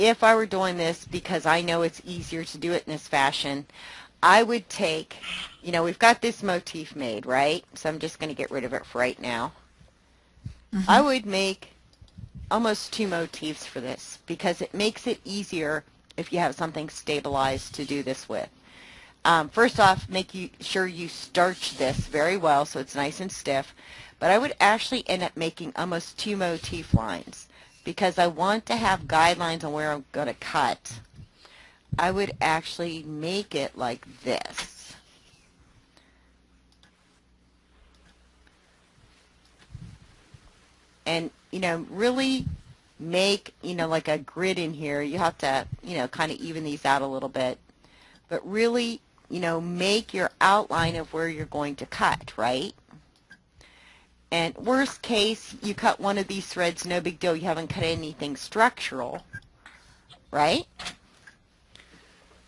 if I were doing this, because I know it's easier to do it in this fashion, I would take, you know, we've got this motif made, right? So I'm just going to get rid of it for right now. I would make almost 2 motifs for this because it makes it easier if you have something stabilized to do this with. First off, sure you starch this very well so it's nice and stiff, but I would actually end up making almost 2 motif lines because I want to have guidelines on where I'm going to cut. I would actually make it like this. And, you know, really make, you know, like a grid in here. You have to, you know, kind of even these out a little bit. But really, you know, make your outline of where you're going to cut, right? And worst case, you cut one of these threads, no big deal. You haven't cut anything structural, right?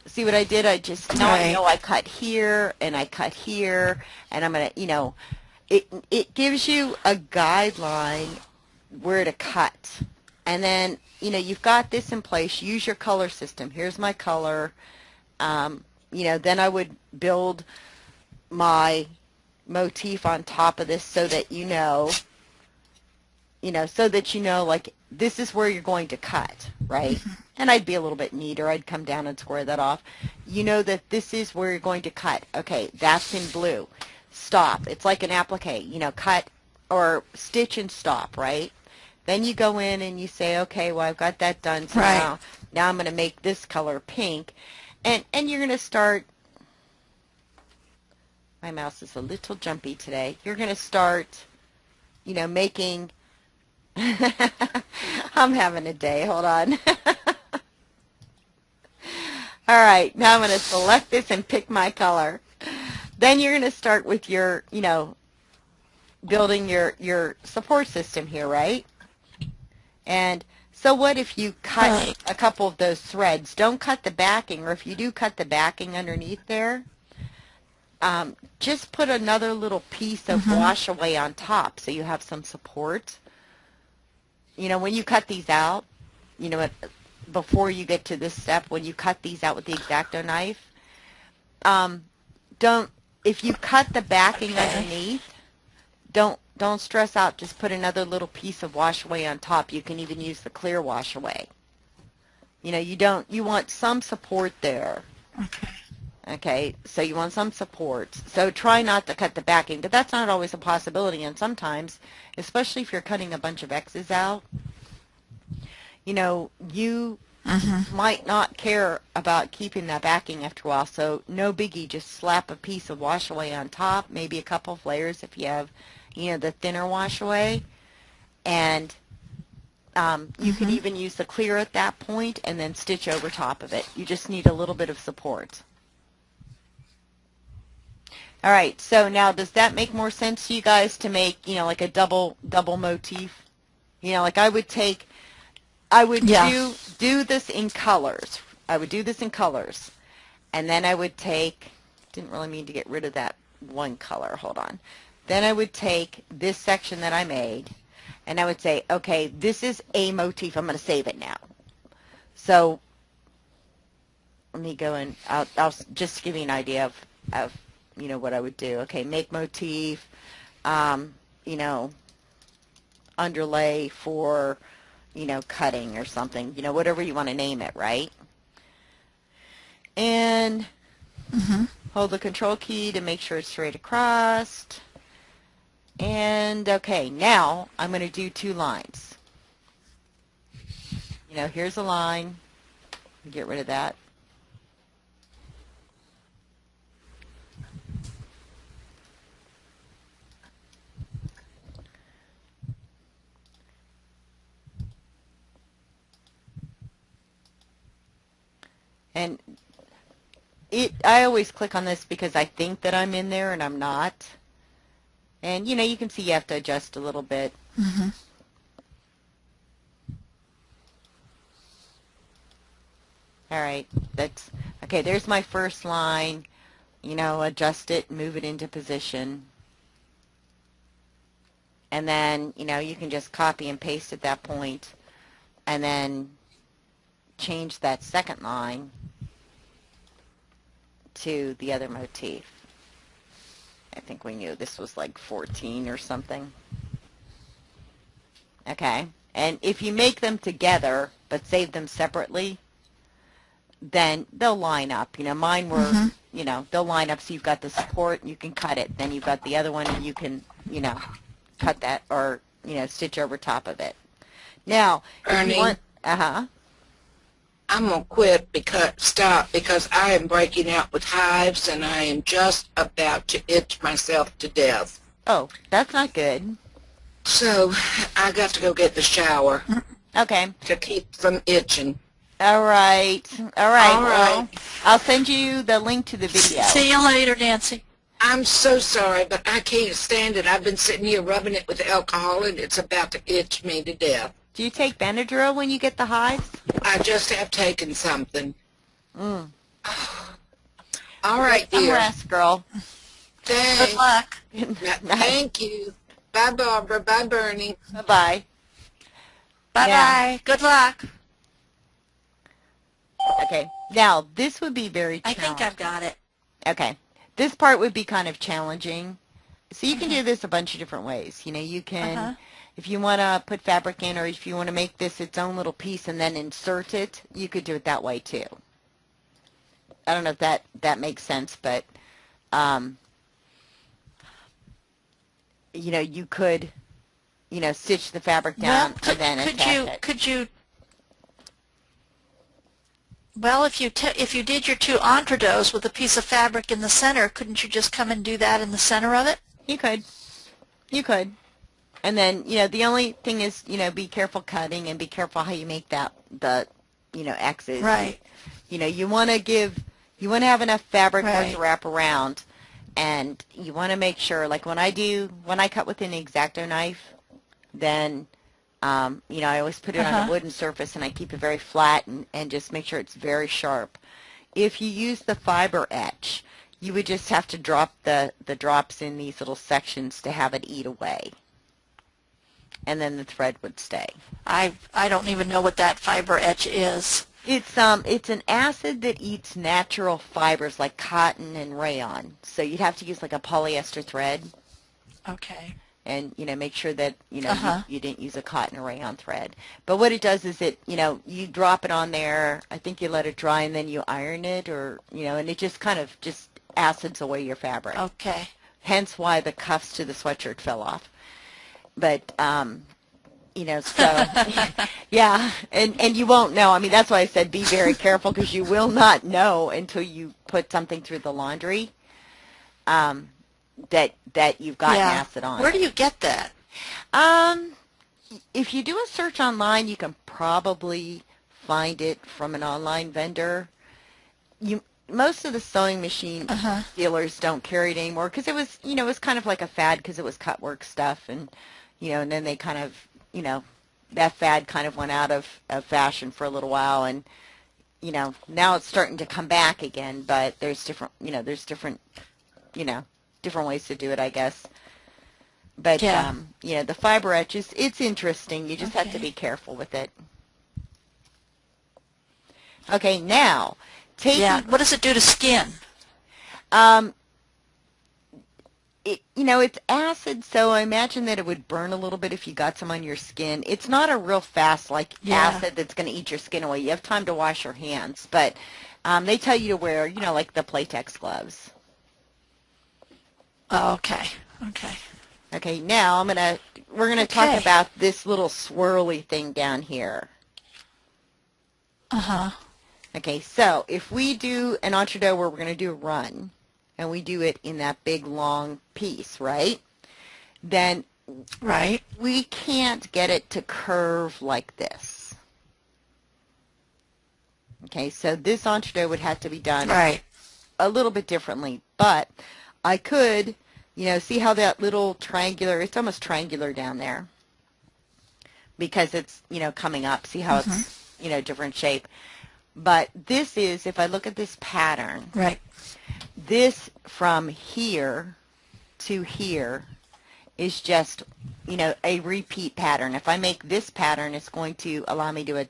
See what I did? I just, now I know I cut here and I cut here, and I'm going to, you know, it gives you a guideline where to cut. And then, you know, you've got this in place. Use your color system. Here's my color. You know, then I would build my motif on top of this so that you know, like, this is where you're going to cut, right? And I'd be a little bit neater. I'd come down and square that off. You know that this is where you're going to cut. Okay, that's in blue. Stop. It's like an applique, you know, cut or stitch and stop, right? Then you go in and you say, okay, well, I've got that done. So now I'm going to make this color pink. And you're going to start, my mouse is a little jumpy today. You're going to start, you know, making, I'm having a day. Hold on. All right, now I'm going to select this and pick my color. Then you're going to start with your, you know, building your support system here, right? And so what if you cut a couple of those threads? Don't cut the backing, or if you do cut the backing underneath there, just put another little piece of wash away on top so you have some support. You know, when you cut these out, you know, before you get to this step, when you cut these out with the X-Acto knife, if you cut the backing underneath, don't stress out. Just put another little piece of wash away on top. You can even use the clear wash away. You know, you want some support there. Okay, so you want some support. So try not to cut the backing, but that's not always a possibility. And sometimes, especially if you're cutting a bunch of X's out, you know, you might not care about keeping that backing after a while. So no biggie, just slap a piece of wash away on top, maybe a couple of layers if you have, you know, the thinner wash away. And you can even use the clear at that point and then stitch over top of it. You just need a little bit of support. All right, so now does that make more sense to you guys to make, you know, like a double motif? You know, like I would do this in colors. I would do this in colors. And then I would take, didn't really mean to get rid of that one color, hold on. Then I would take this section that I made, and I would say, okay, this is a motif. I'm going to save it now. So let me go and I'll just give you an idea of you know, what I would do. Okay, make motif, you know, underlay for, you know, cutting or something, you know, whatever you want to name it, right? And hold the control key to make sure it's straight across. And okay, now I'm going to do 2 lines. You know, here's a line. Get rid of that. And I always click on this because I think that I'm in there and I'm not. And, you know, you can see you have to adjust a little bit. All right, that's, okay, there's my first line. You know, adjust it, move it into position. And then, you know, you can just copy and paste at that point. And then change that second line to the other motif. I think we knew this was like 14 or something. Okay, and if you make them together but save them separately, then they'll line up. You know, mine were, you know, they'll line up so you've got the support and you can cut it. Then you've got the other one and you can, you know, cut that or, you know, stitch over top of it. Now, if you want, I'm going to quit stop because I am breaking out with hives and I am just about to itch myself to death. Oh, that's not good. So I got to go get the shower. Okay. To keep from itching. All right. All right. Well, I'll send you the link to the video. See you later, Nancy. I'm so sorry, but I can't stand it. I've been sitting here rubbing it with alcohol, and it's about to itch me to death. Do you take Benadryl when you get the hives? I just have taken something. Mm. All right, dear. Some rest, girl. Thanks. Good luck. Thank you. Bye, Barbara. Bye, Bernie. Bye-bye. Bye-bye. Good luck. Okay. Now, this would be very challenging. I think I've got it. Okay. This part would be kind of challenging. So you can do this a bunch of different ways. You know, you can, if you want to put fabric in or if you want to make this its own little piece and then insert it, you could do it that way too. I don't know if that makes sense, but, you know, you could, you know, stitch the fabric down and then attach it. Could you? Well, if you did your two entredos with a piece of fabric in the center, couldn't you just come and do that in the center of it? You could. You could. And then, you know, the only thing is, you know, be careful cutting and be careful how you make the, you know, X's. Right. You know, you want to have enough fabric for it to wrap around. And you want to make sure, like when I cut with an X-Acto knife, then, you know, I always put it on a wooden surface and I keep it very flat and just make sure it's very sharp. If you use the fiber etch, you would just have to drop the drops in these little sections to have it eat away. And then the thread would stay. I don't even know what that fiber etch is. It's an acid that eats natural fibers like cotton and rayon. So you'd have to use like a polyester thread. Okay. And, you know, make sure that, you know, you didn't use a cotton or rayon thread. But what it does is you know, you drop it on there, I think you let it dry, and then you iron it, or, you know, and it just kind of just acids away your fabric. Okay. Hence why the cuffs to the sweatshirt fell off. But, you know, so, yeah, and you won't know. I mean, that's why I said be very careful, because you will not know until you put something through the laundry. That you've got acid on. Where do you get that? If you do a search online, you can probably find it from an online vendor. Most of the sewing machine dealers don't carry it anymore because it was, you know, it was kind of like a fad because it was cut work stuff, and, you know, and then they kind of, you know, that fad kind of went out of fashion for a little while, and, you know, now it's starting to come back again, but there's different, you know, different ways to do it, I guess. But, you know, the fiber etch it's interesting. You just have to be careful with it. Okay, now, what does it do to skin? You know, it's acid, so I imagine that it would burn a little bit if you got some on your skin. It's not a real fast, like, acid that's going to eat your skin away. You have time to wash your hands. But they tell you to wear, you know, like the Playtex gloves. Oh, okay. Okay. Okay, now we're gonna talk about this little swirly thing down here. Okay, so if we do an entree where we're gonna do a run, and we do it in that big long piece, right? Then we can't get it to curve like this. Okay, so this entree would have to be done a little bit differently, but I could, you know, see how that little triangular, it's almost triangular down there because it's, you know, coming up. See how it's, you know, different shape. But this is, if I look at this pattern, this from here to here is just, a repeat pattern. If I make this pattern, it's going to allow me to,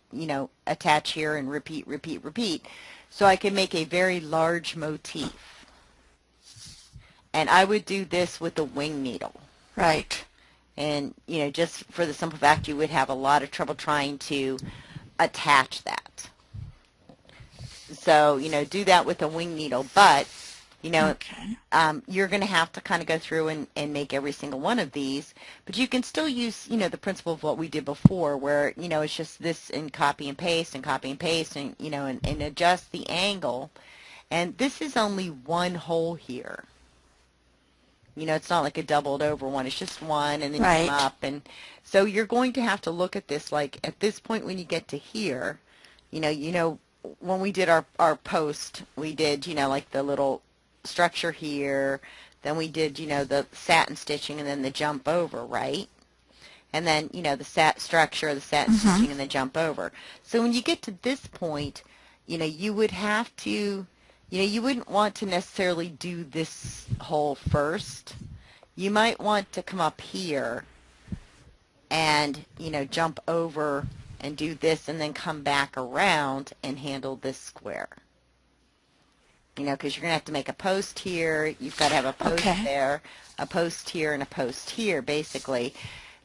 attach here and repeat, repeat, repeat. So I can make a very large motif. And I would do this with a wing needle. Right. And, just for the simple fact you would have a lot of trouble trying to attach that. So, do that with a wing needle. But, Okay. you're going to have to kind of go through and make every single one of these. But you can still use, the principle of what we did before where, it's just this and copy and paste and copy and paste and, and adjust the angle. And this is only one hole here. It's not like a doubled over one. It's just one, and then you come up. And so you're going to have to look at this, like at this point when you get to here, when we did our post, we did, like the little structure here. Then we did, the satin stitching and then the jump over, right? And then, the structure, the satin stitching, and the jump over. So when you get to this point, you would have to... you wouldn't want to necessarily do this hole first. You might want to come up here and, jump over and do this and then come back around and handle this square. Because you're going to have to make a post here. You've got to have a post there, a post here, and a post here, basically.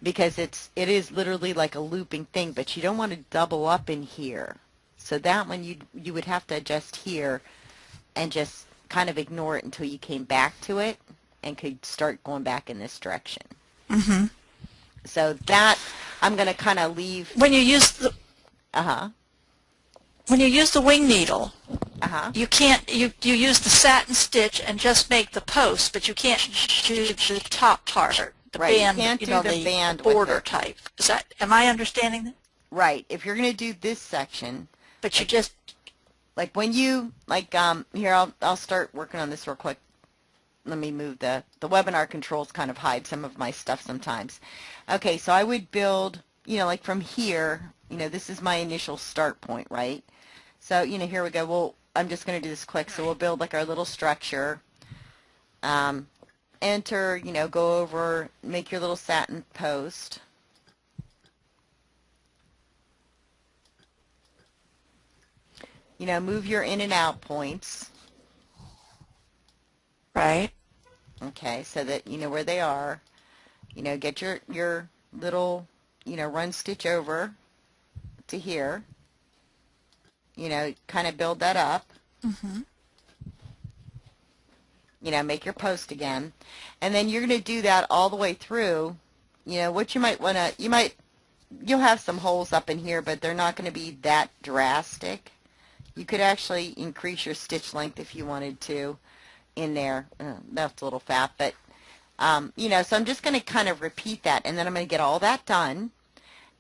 Because it is literally like a looping thing, but you don't want to double up in here. So that one you would have to adjust here and just kind of ignore it until you came back to it and could start going back in this direction. Mm-hmm. So that I'm going to kind of leave. When you use the when you use the wing needle, you can't you use the satin stitch and just make the post, but you can't do the top part, the band, you can't do the band border type. Is that? Am I understanding that? Right. If you're going to do this section, but you just like when you, here, I'll start working on this real quick. Let me move the webinar controls kind of hide some of my stuff sometimes. Okay, so I would build, like from here, this is my initial start point, right? So, here we go. Well, I'm just going to do this quick. So we'll build like our little structure. Enter, go over, make your little satin post. Move your in and out points. Right. Okay, so that you know where they are. Get your little, run stitch over to here. Kind of build that up. Mm-hmm. Make your post again. And then you're going to do that all the way through. What you might want to, you'll have some holes up in here, but they're not going to be that drastic. You could actually increase your stitch length if you wanted to in there. That's a little fat, but, so I'm just going to kind of repeat that, and then I'm going to get all that done,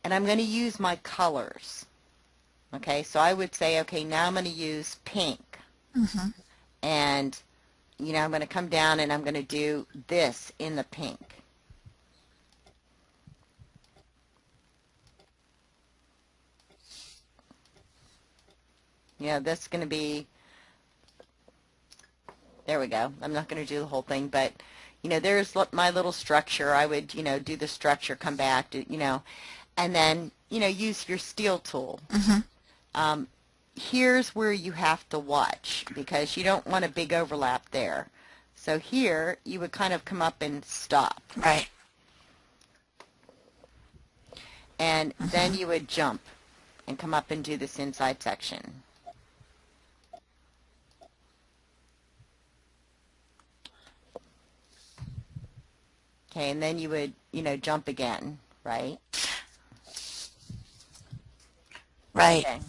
and I'm going to use my colors. Okay, so I would say, okay, now I'm going to use pink. Mm-hmm. And, I'm going to come down and I'm going to do this in the pink. That's going to be, there we go. I'm not going to do the whole thing, but, there's my little structure. I would, do the structure, come back, and then, use your steel tool. Mm-hmm. Here's where you have to watch because you don't want a big overlap there. So here, you would kind of come up and stop. Right. And then you would jump and come up and do this inside section. Okay, and then you would, jump again, right? Right. Okay.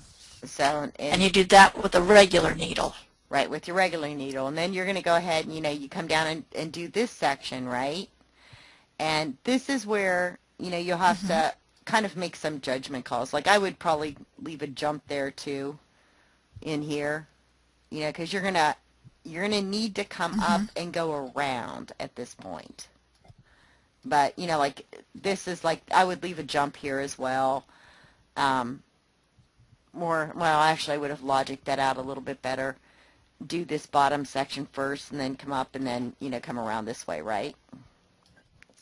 So, and you do that with a regular needle. Right, with your regular needle. And then you're going to go ahead and, you come down and do this section, right? And this is where, you'll have to kind of make some judgment calls. Like I would probably leave a jump there too in here, because you're going to need to come up and go around at this point. But, like this is like, I would leave a jump here as well. Actually I would have logicked that out a little bit better. Do this bottom section first and then come up and then, come around this way, right?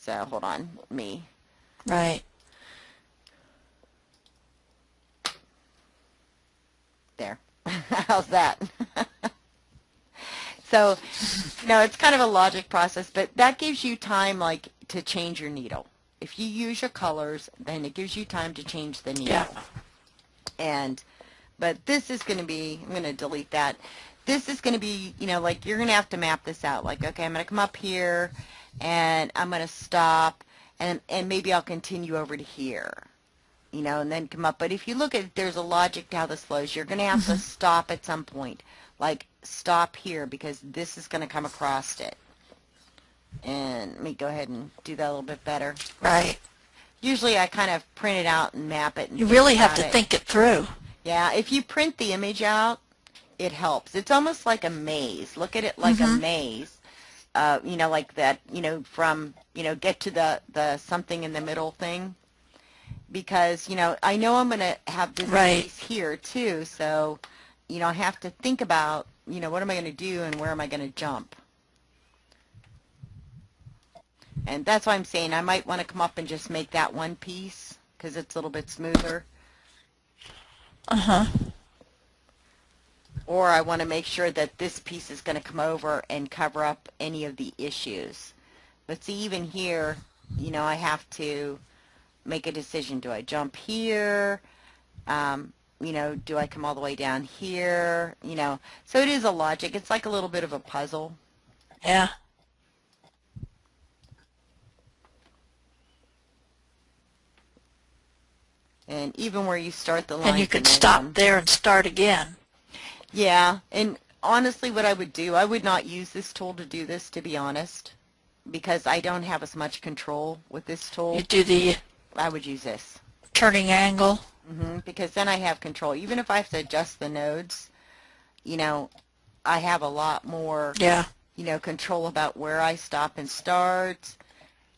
So hold on, me. Right. There. How's that? So, it's kind of a logic process, but that gives you time, like, to change your needle. If you use your colors, then it gives you time to change the needle. Yeah. But this is going to be, I'm going to delete that. This is going to be, like, you're going to have to map this out. Like, okay, I'm going to come up here, and I'm going to stop, and maybe I'll continue over to here, and then come up. But if you look at it, there's a logic to how this flows. You're going to have to stop at some point. Like, stop here, because this is going to come across it. And let me go ahead and do that a little bit better. Right. Usually I kind of print it out and map it. And you really have to think it through. Yeah, if you print the image out, it helps. It's almost like a maze. Look at it like a maze. Like that, from, get to the something in the middle thing. Because, I know I'm going to have this piece here too, so, I have to think about, what am I going to do and where am I going to jump? And that's why I'm saying I might want to come up and just make that one piece because it's a little bit smoother. Or I want to make sure that this piece is going to come over and cover up any of the issues. But see, even here, I have to make a decision. Do I jump here? Do I come all the way down here? So it is a logic. It's like a little bit of a puzzle. Yeah. And even where you start the line. And you could stop there and start again. Yeah, and honestly what I would do, I would not use this tool to do this, to be honest, because I don't have as much control with this tool. You do the... I would use this. Turning angle. Because then I have control. Even if I have to adjust the nodes, I have a lot more, control about where I stop and start.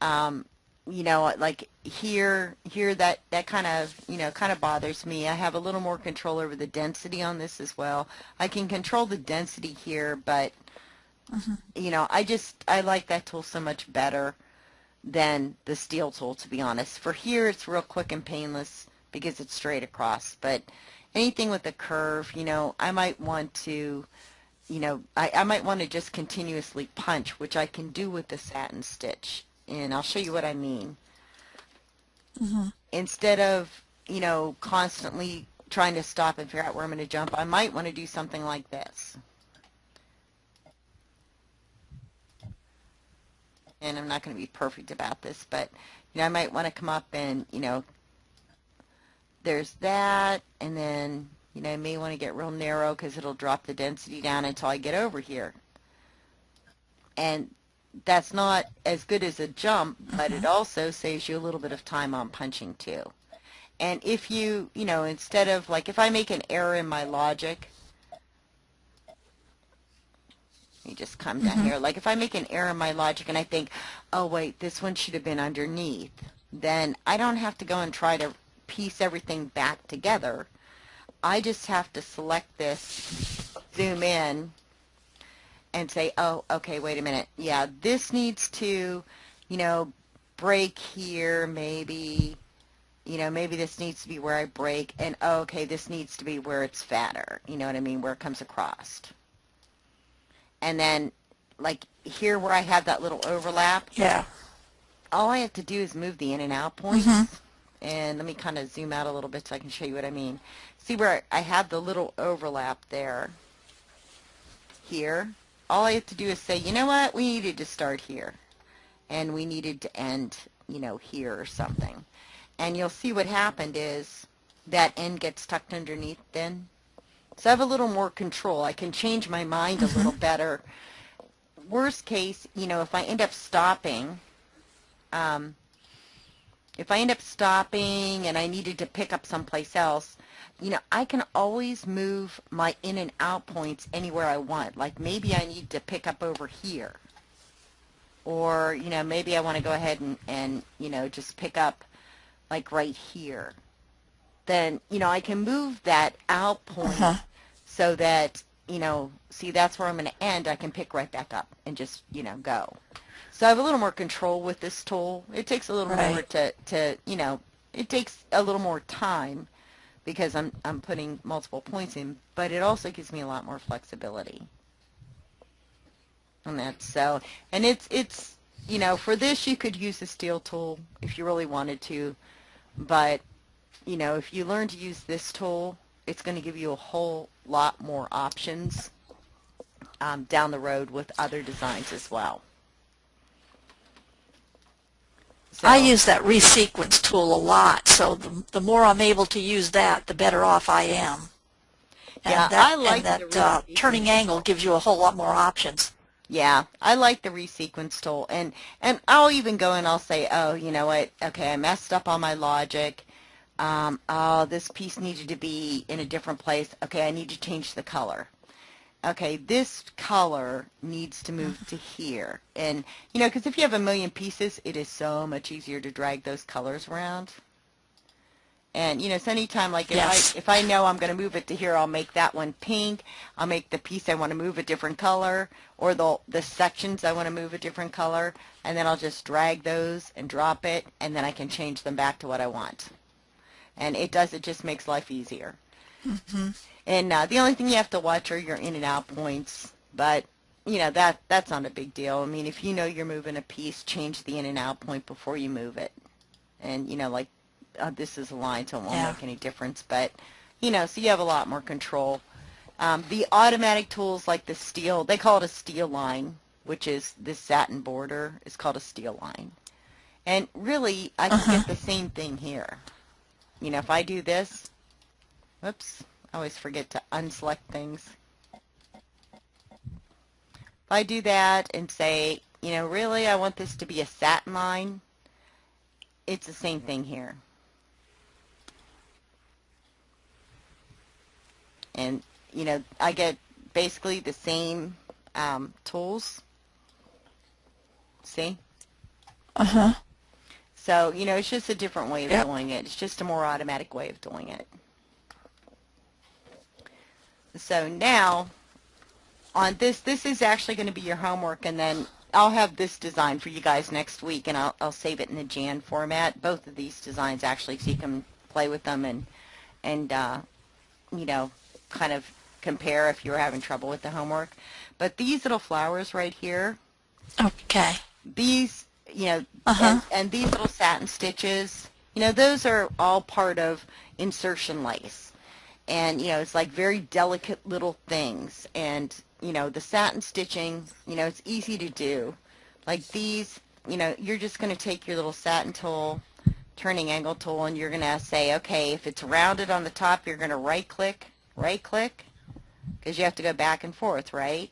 Like here that kind of bothers me. I have a little more control over the density on this as well. I can control the density here, but I like that tool so much better than the steel tool, to be honest. For here, it's real quick and painless because it's straight across. But anything with a curve, I might want to, I might want to just continuously punch, which I can do with the Satin Stitch. And I'll show you what I mean. Instead of, constantly trying to stop and figure out where I'm going to jump, I might want to do something like this. And I'm not going to be perfect about this, but, I might want to come up and, there's that, and then, I may want to get real narrow because it'll drop the density down until I get over here. And that's not as good as a jump, but it also saves you a little bit of time on punching too. And if you, instead of, like, if I make an error in my logic, let me just come down here. Like, if I make an error in my logic and I think, oh, wait, this one should have been underneath, then I don't have to go and try to piece everything back together. I just have to select this, zoom in, and say, oh, okay, wait a minute. Yeah, this needs to, break here, maybe, maybe this needs to be where I break, and oh, okay, this needs to be where it's fatter, you know what I mean, where it comes across. And then, like, here where I have that little overlap, all I have to do is move the in and out points. And let me kind of zoom out a little bit so I can show you what I mean. See where I have the little overlap there, here? All I have to do is say, you know what, we needed to start here, and we needed to end, here or something. And you'll see what happened is that end gets tucked underneath then. So I have a little more control. I can change my mind a little better. Worst case, if I end up stopping, and I needed to pick up someplace else, I can always move my in and out points anywhere I want. Like maybe I need to pick up over here. Or, maybe I want to go ahead and just pick up like right here. Then, I can move that out point so that, see, that's where I'm going to end. I can pick right back up and just, go. So I have a little more control with this tool. It takes a little more to it takes a little more time because I'm putting multiple points in, but it also gives me a lot more flexibility. And that's so, and it's for this you could use the steel tool if you really wanted to, but if you learn to use this tool, it's going to give you a whole lot more options down the road with other designs as well. So, I use that resequence tool a lot, so the more I'm able to use that, the better off I am. And yeah, that, I like that turning angle gives you a whole lot more options. Yeah, I like the resequence tool, and I'll even go and I'll say, oh, you know what? Okay, I messed up on my logic. Oh, this piece needed to be in a different place. Okay, I need to change the color. Okay, this color needs to move to here. And, because if you have a million pieces, it is so much easier to drag those colors around. And, so anytime, like, if I know I'm going to move it to here, I'll make that one pink. I'll make the piece I want to move a different color, or the sections I want to move a different color, and then I'll just drag those and drop it, and then I can change them back to what I want. And it just makes life easier. Mm-hmm. And the only thing you have to watch are your in and out points, but that's not a big deal. I mean, if you know you're moving a piece, change the in and out point before you move it. And like this is a line, so it won't make any difference. But so you have a lot more control. The automatic tools like the steel, they call it a steel line, which is this satin border is called a steel line. And really, I can get the same thing here. If I do this, whoops. I always forget to unselect things. If I do that and say, really I want this to be a satin line, it's the same thing here. And, I get basically the same tools. See? Uh-huh. So, it's just a different way of doing it. It's just a more automatic way of doing it. So now, on this is actually going to be your homework, and then I'll have this design for you guys next week, and I'll save it in the Jan format. Both of these designs actually, so you can play with them and kind of compare if you're having trouble with the homework. But these little flowers right here, okay, these, and these little satin stitches, those are all part of insertion lace. And, it's like very delicate little things. And, the satin stitching, it's easy to do. Like these, you're just going to take your little satin tool, turning angle tool, and you're going to say, okay, if it's rounded on the top, you're going to right-click, because you have to go back and forth, right?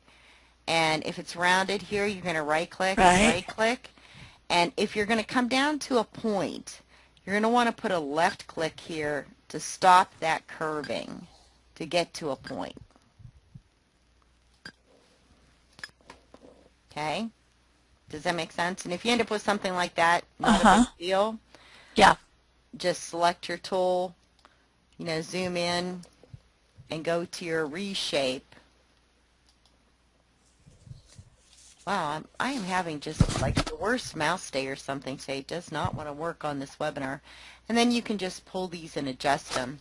And if it's rounded here, you're going to right-click, right-click. And if you're going to come down to a point, you're going to want to put a left-click here to stop that curving to get to a point. Okay? Does that make sense? And if you end up with something like that, not a big deal. Yeah. Just select your tool, zoom in, and go to your reshape. Wow, I am having just like the worst mouse day or something today. It does not want to work on this webinar. And then you can just pull these and adjust them.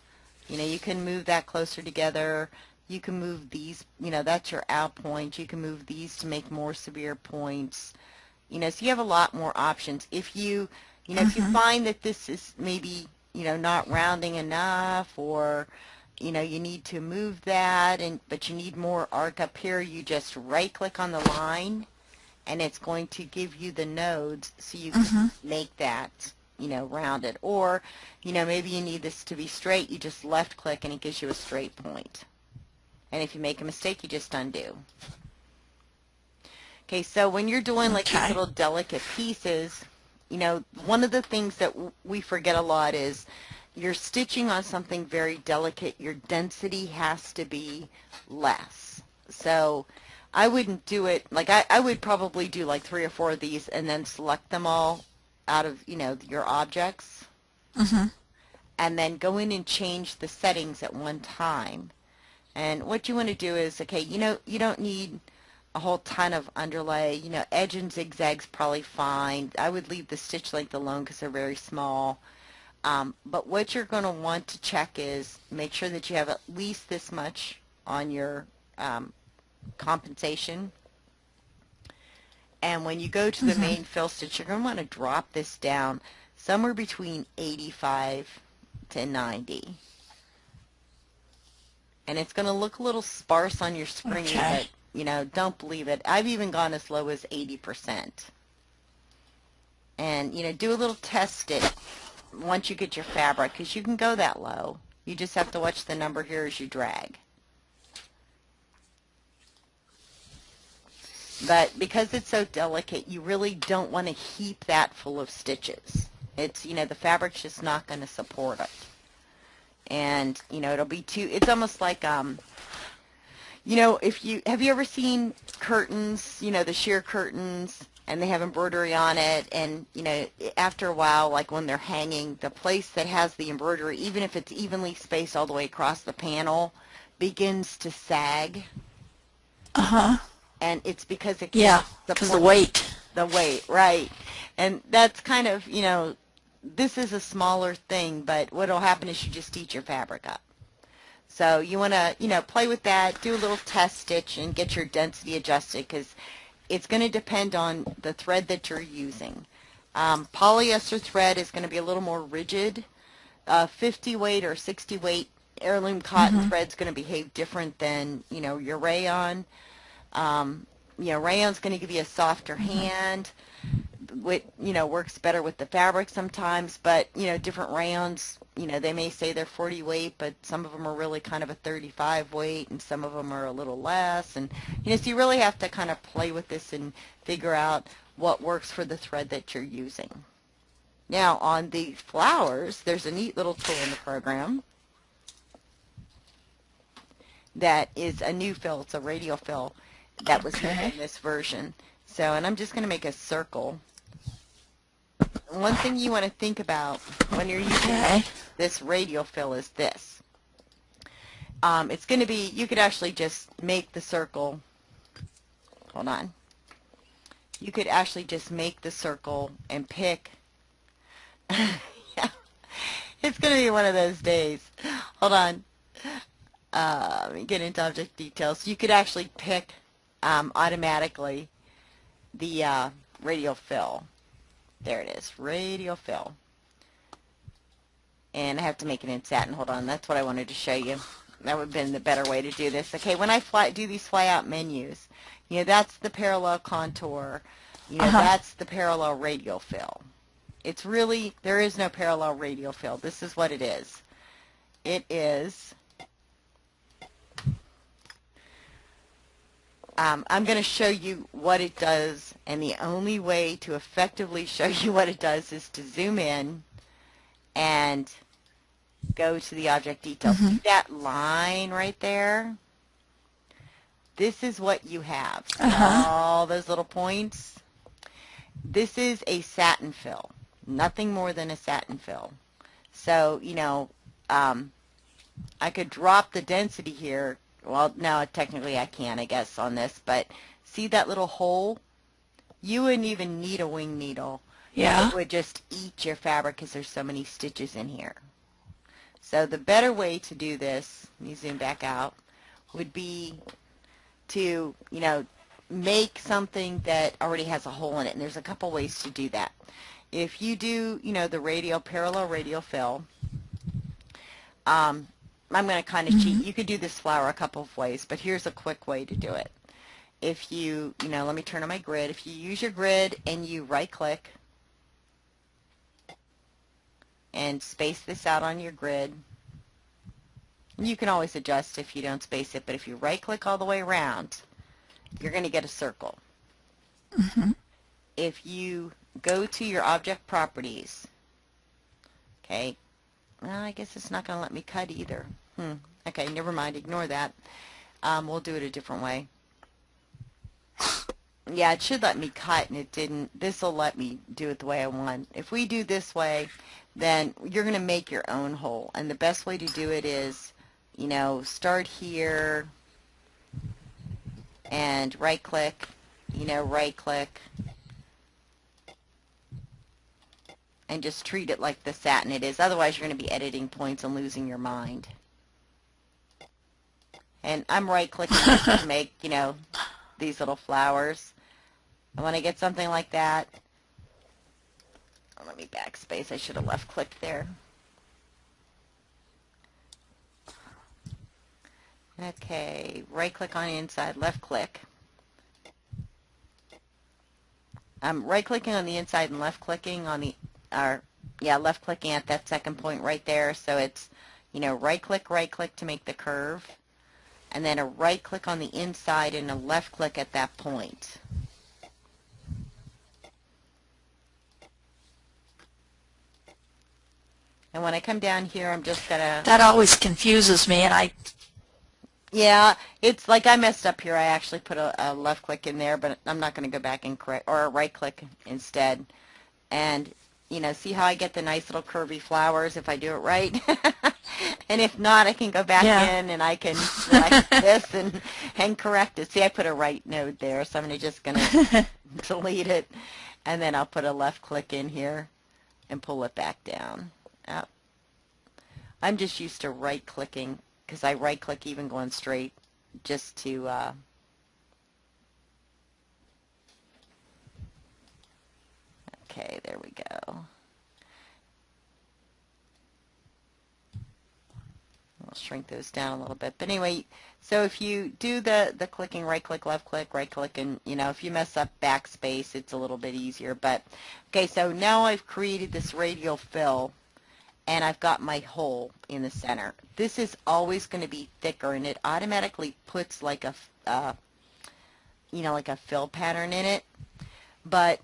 You can move that closer together. You can move these, that's your out point. You can move these to make more severe points. So you have a lot more options. If you, if you find that this is maybe, not rounding enough, or, you need to move that, but you need more arc up here, you just right-click on the line, and it's going to give you the nodes so you can make that rounded. Or, maybe you need this to be straight, you just left click and it gives you a straight point. And if you make a mistake, you just undo. Okay, so when you're doing like these little delicate pieces, one of the things that we forget a lot is you're stitching on something very delicate, your density has to be less. So I wouldn't do it, like I would probably do like 3 or 4 of these and then select them all out of, your objects. And then go in and change the settings at one time. And what you want to do is, okay, you don't need a whole ton of underlay. You know, edge and zigzag's probably fine. I would leave the stitch length alone because they're very small. But what you're going to want to check is make sure that you have at least this much on your compensation. And when you go to the main fill stitch, you're going to want to drop this down somewhere between 85 to 90. And it's going to look a little sparse on your screen, but, you know, don't believe it. I've even gone as low as 80%. And, you know, do a little test stitch once you get your fabric, because you can go that low. You just have to watch the number here as you drag. But because it's so delicate, you really don't want to heap that full of stitches. It's, you know, the fabric's just not going to support it. And, you know, it'll be too, it's almost like, you know, have you ever seen curtains, you know, the sheer curtains, and they have embroidery on it, and, you know, after a while, like when they're hanging, the place that has the embroidery, even if it's evenly spaced all the way across the panel, begins to sag. And it's because it can't because the weight. The weight, right. And that's kind of, you know, this is a smaller thing, but what will happen is you just eat your fabric up. So you want to, you know, play with that, do a little test stitch, and get your density adjusted, because it's going to depend on the thread that you're using. Polyester thread is going to be a little more rigid. 50 weight or 60 weight heirloom cotton thread is going to behave different than, you know, your rayon. You know, rayon's going to give you a softer hand, which, you know, works better with the fabric sometimes, but, you know, different rayons, you know, they may say they're 40 weight, but some of them are really kind of a 35 weight, and some of them are a little less, and, you know, so you really have to kind of play with this and figure out what works for the thread that you're using. Now, on the flowers, there's a neat little tool in the program that is a new fill. It's a Radial Phil that was in this version. So, and I'm just going to make a circle. One thing you want to think about when you're using this Radial Phil is this. It's going to be, you could actually just make the circle, hold on. You could actually just make the circle and pick, yeah, it's going to be one of those days. Hold on. Let me get into object details. You could actually pick automatically the Radial Phil. There it is, Radial Phil. And I have to make it in satin. Hold on, that's what I wanted to show you. That would have been the better way to do this. Okay, when I do these fly out menus, you know, that's the parallel contour. You know, that's the parallel Radial Phil. It's really, there is no parallel Radial Phil. This is what it is. It is, I'm going to show you what it does, and the only way to effectively show you what it does is to zoom in and go to the object details. See that line right there? This is what you have. All those little points. This is a satin fill. Nothing more than a satin fill. So, you know, I could drop the density here. Well, now technically I can, I guess, on this, but see that little hole? You wouldn't even need a wing needle. Yeah. It would just eat your fabric because there's so many stitches in here. So the better way to do this, let me zoom back out, would be to, you know, make something that already has a hole in it, and there's a couple ways to do that. If you do, you know, the parallel Radial Phil, I'm going to kind of cheat. You could do this flower a couple of ways, but here's a quick way to do it. If you know, let me turn on my grid. If you use your grid and you right-click and space this out on your grid, you can always adjust if you don't space it, but if you right-click all the way around, you're going to get a circle. If you go to your object properties, okay, well, I guess it's not going to let me cut either. Okay, never mind. Ignore that. We'll do it a different way. Yeah, it should let me cut, and it didn't. This will let me do it the way I want. If we do this way, then you're going to make your own hole. And the best way to do it is, you know, start here and right click, right click, and just treat it like the satin it is. Otherwise, you're going to be editing points and losing your mind. And I'm right clicking to make, these little flowers. And when I get something like that, let me backspace. I should have left click there. Okay, right click on the inside, left click. I'm right clicking on the inside and left clicking on the, left clicking at that second point right there. So it's, right click to make the curve. And then a right click on the inside and a left click at that point. And when I come down here, I'm just going to... That always confuses me, and Yeah, it's like I messed up here. I actually put a left click in there, but I'm not going to go back and correct, or a right click instead. And, see how I get the nice little curvy flowers if I do it right? And if not, I can go back in and I can select this and correct it. See, I put a right node there, so I'm just going to delete it. And then I'll put a left click in here and pull it back down. I'm just used to right clicking because I right click even going straight just to okay, there we go. I'll shrink those down a little bit. But anyway, so if you do the clicking, right click, right click, and if you mess up backspace, it's a little bit easier. But okay, so now I've created this radial fill and I've got my hole in the center. This is always going to be thicker, and it automatically puts like a like a fill pattern in it, but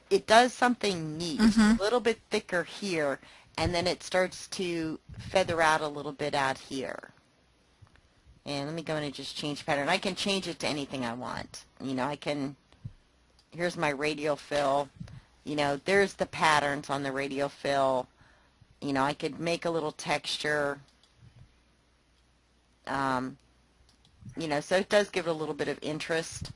it does something neat. It's a little bit thicker here, and then it starts to feather out a little bit out here. And let me go in and just change pattern. I can change it to anything I want. I can, here's my radial fill. There's the patterns on the radial fill. I could make a little texture. So it does give it a little bit of interest.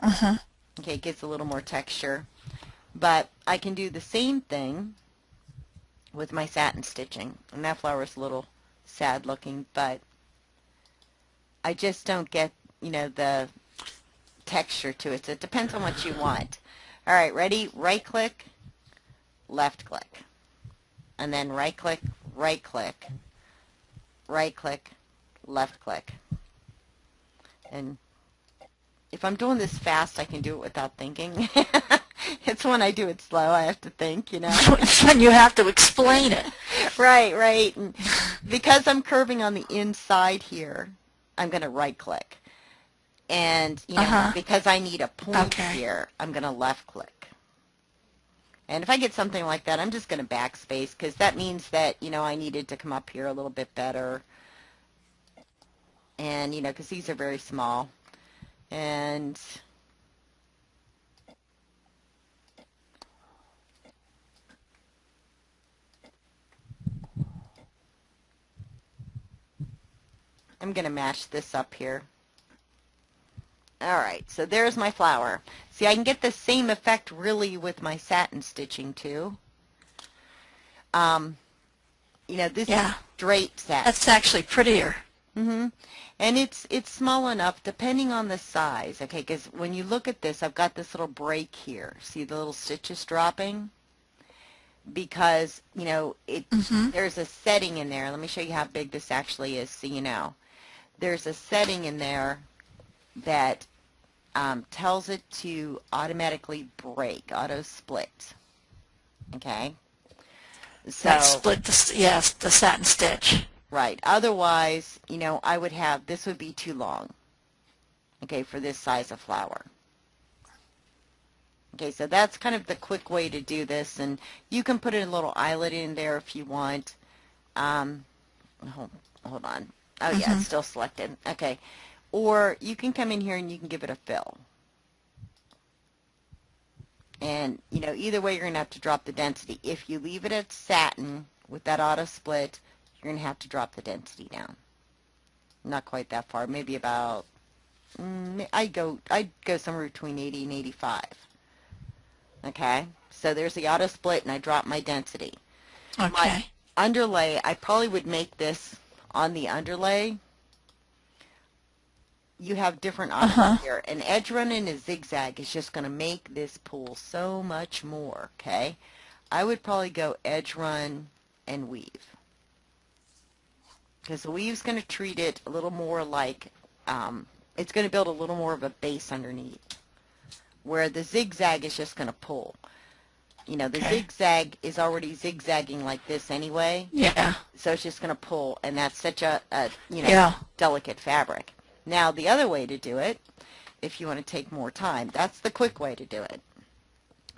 Okay, it gives a little more texture. But I can do the same thing with my satin stitching. And that flower is a little sad looking, but I just don't get, the texture to it. So it depends on what you want. All right, ready? Right click, left click. And then right click, right click, right click, left click. And if I'm doing this fast, I can do it without thinking. It's when I do it slow, I have to think, It's when you have to explain it. Right. And because I'm curving on the inside here, I'm going to right click. And, because I need a point here, I'm going to left click. And if I get something like that, I'm just going to backspace because that means that, I needed to come up here a little bit better. And, because these are very small. And I'm going to match this up here. All right, so there's my flower. See, I can get the same effect really with my satin stitching too. This is straight satin. That's actually prettier. And it's small enough depending on the size, okay, because when you look at this, I've got this little break here. See the little stitches dropping? Because, there's a setting in there. Let me show you how big this actually is so you know. There's a setting in there that tells it to automatically break, auto split, okay? So That split, the satin stitch. Right. Otherwise, I would have, this would be too long, okay, for this size of flower. Okay, so that's kind of the quick way to do this, and you can put a little eyelet in there if you want. Hold on. Oh, yeah, it's still selected. Okay. Or you can come in here and you can give it a fill. And, either way, you're going to have to drop the density. If you leave it at satin with that auto split, you're going to have to drop the density down. not quite that far, maybe about, I'd go somewhere between 80 and 85. Okay, so there's the auto split, and I drop my density. Okay. My underlay, I probably would make this on the underlay. You have different options here. An edge run and a zigzag is just going to make this pool so much more, okay? I would probably go edge run and weave, because the weave's going to treat it a little more like, it's going to build a little more of a base underneath, where the zigzag is just going to pull. You know, the zigzag is already zigzagging like this anyway. Yeah. So it's just going to pull, and that's such a you know, delicate fabric. Now, the other way to do it, if you want to take more time, that's the quick way to do it.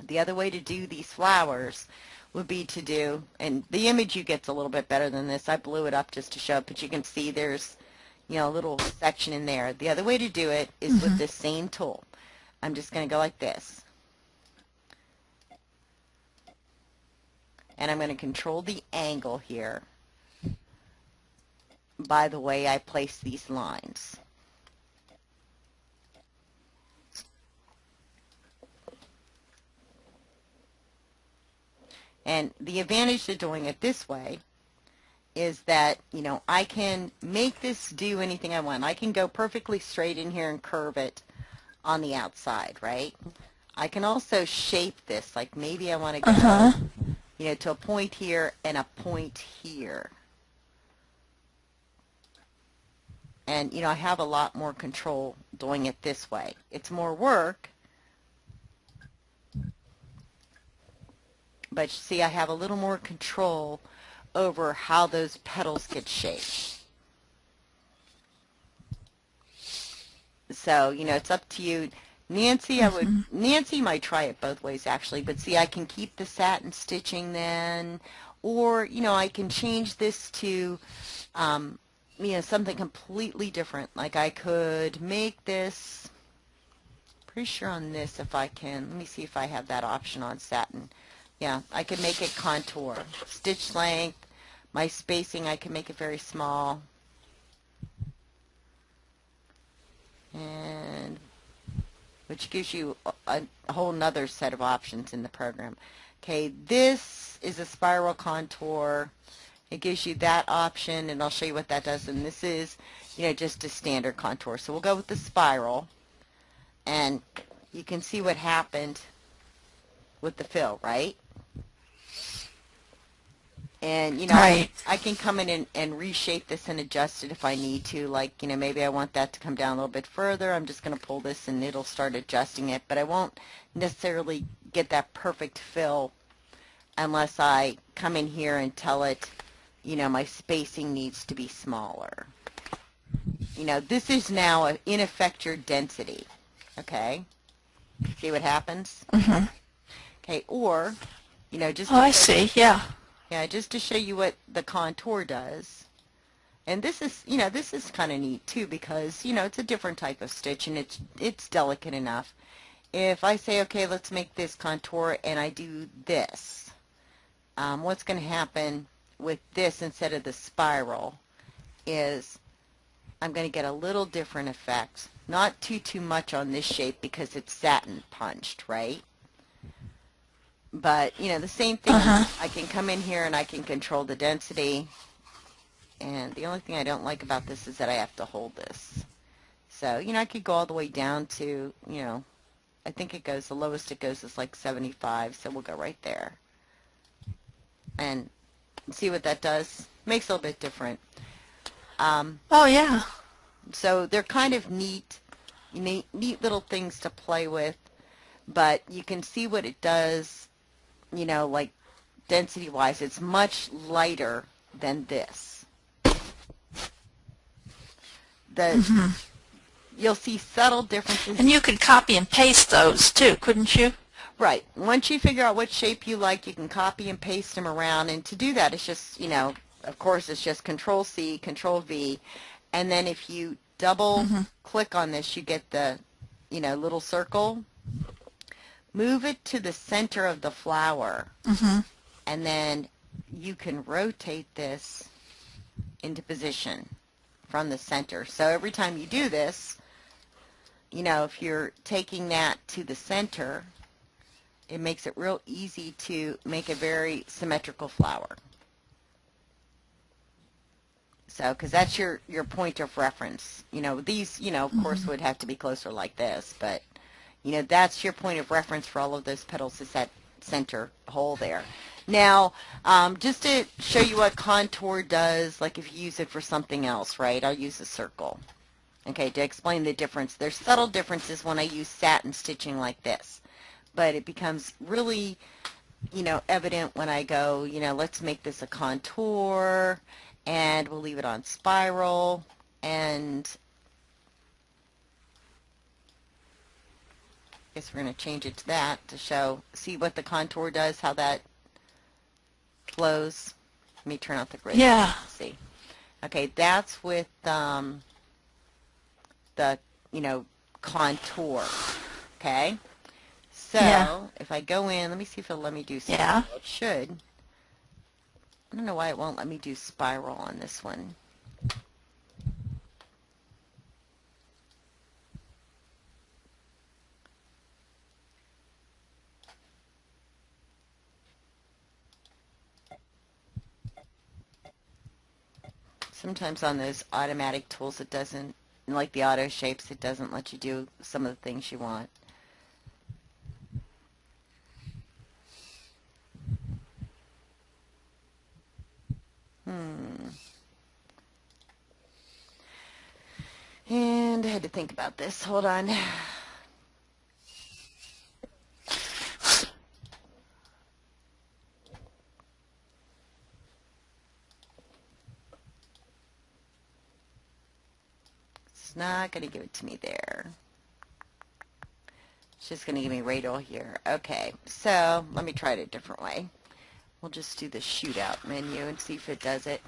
The other way to do these flowers would be to do, and the image you get's a little bit better than this. I blew it up just to show it, but you can see there's, you know, a little section in there. The other way to do it is with this same tool. I'm just going to go like this. And I'm going to control the angle here by the way I place these lines. And the advantage to doing it this way is that, you know, I can make this do anything I want. I can go perfectly straight in here and curve it on the outside, right? I can also shape this, like maybe I want to go, you know, to a point here and a point here. And, you know, I have a lot more control doing it this way. It's more work, but see, I have a little more control over how those petals get shaped. So, you know, it's up to you. Nancy, Nancy might try it both ways actually, but see, I can keep the satin stitching then, or, you know, I can change this to, you know, something completely different. Like I could make this, pretty sure on this if I can, let me see if I have that option on satin. Yeah, I could make it contour. Stitch length, my spacing, I can make it very small. And which gives you a whole nother set of options in the program. Okay, this is a spiral contour. It gives you that option, and I'll show you what that does. And this is, you know, just a standard contour. So we'll go with the spiral, and you can see what happened with the fill, right? And, you know, I can come in and reshape this and adjust it if I need to. Like, you know, maybe I want that to come down a little bit further. I'm just going to pull this and it'll start adjusting it. But I won't necessarily get that perfect fill unless I come in here and tell it, you know, my spacing needs to be smaller. You know, this is now, in effect, your density. Okay? See what happens? Okay, or, you know, just... Oh, I see, yeah. Yeah, just to show you what the contour does. And this is, you know, this is kind of neat too, because, you know, it's a different type of stitch and it's delicate enough. If I say, okay, let's make this contour and I do this, what's going to happen with this instead of the spiral is I'm going to get a little different effect. Not too much on this shape because it's satin punched, right? But, you know, the same thing, I can come in here and I can control the density. And the only thing I don't like about this is that I have to hold this. So, you know, I could go all the way down to, you know, I think it goes, the lowest it goes is like 75. So we'll go right there. And see what that does. Makes it a little bit different. Oh, yeah. So they're kind of neat little things to play with. But you can see what it does. You know, like density-wise, it's much lighter than this. You'll see subtle differences. And you could copy and paste those too, couldn't you? Right. Once you figure out what shape you like, you can copy and paste them around. And to do that, it's just, you know, of course, it's just Control-C, Control-V. And then if you double-click on this, you get the, you know, little circle. Move it to the center of the flower, and then you can rotate this into position from the center. So every time you do this, you know, if you're taking that to the center, it makes it real easy to make a very symmetrical flower. So, because that's your point of reference. You know, these, you know, of course would have to be closer like this, but, you know, that's your point of reference for all of those petals, is that center hole there. Now, just to show you what contour does, like if you use it for something else, right, I'll use a circle. Okay, to explain the difference. There's subtle differences when I use satin stitching like this, but it becomes really, you know, evident when I go, you know, let's make this a contour, and we'll leave it on spiral, and I guess we're going to change it to that to show, see what the contour does, how that flows. Let me turn out the grid. Yeah. See. Okay, that's with the, you know, contour. Okay. So Yeah. if I go in, let me see if it'll let me do spiral. Yeah. It should. I don't know why it won't let me do spiral on this one. Sometimes on those automatic tools it doesn't, like the auto shapes, it doesn't let you do some of the things you want. And I had to think about this. Hold on. It's not going to give it to me there. It's just going to give me Radial here. Okay, so let me try it a different way. We'll just do the shootout menu and see if it does it.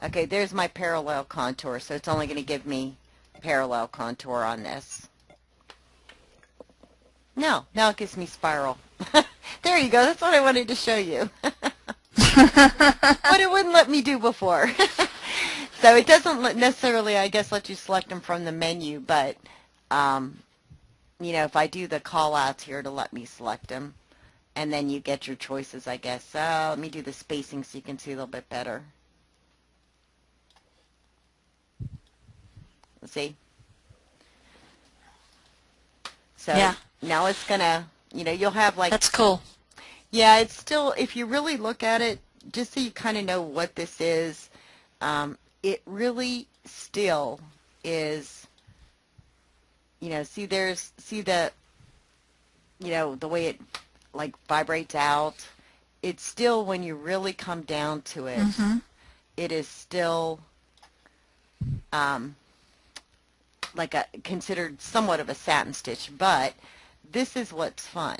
Okay, there's my parallel contour, so it's only going to give me parallel contour on this. No, now it gives me spiral. There you go, that's what I wanted to show you. What it wouldn't let me do before. So it doesn't necessarily, I guess, let you select them from the menu, but, you know, if I do the call-outs here to let me select them, and then you get your choices, I guess. So let me do the spacing so you can see a little bit better. See? So yeah. Now it's going to, you know, you'll have like... That's cool. Yeah, it's still, if you really look at it, just so you kind of know what this is, it really still is, you know, see the, you know, the way it like vibrates out. It's still, when you really come down to it, it is still like considered somewhat of a satin stitch, but this is what's fun.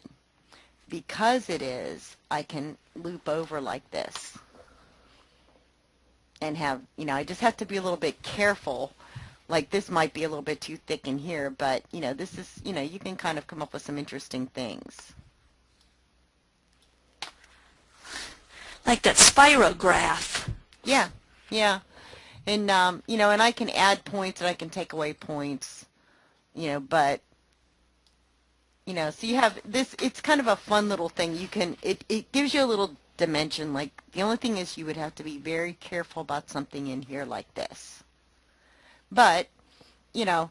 Because it is, I can loop over like this and have, you know, I just have to be a little bit careful. Like this might be a little bit too thick in here, but, you know, this is, you know, you can kind of come up with some interesting things. Like that spirograph. Yeah, yeah. And, you know, and I can add points and I can take away points, you know, but, you know, so you have this, it's kind of a fun little thing. You can, it gives you a little dimension. Like, the only thing is you would have to be very careful about something in here like this. But, you know,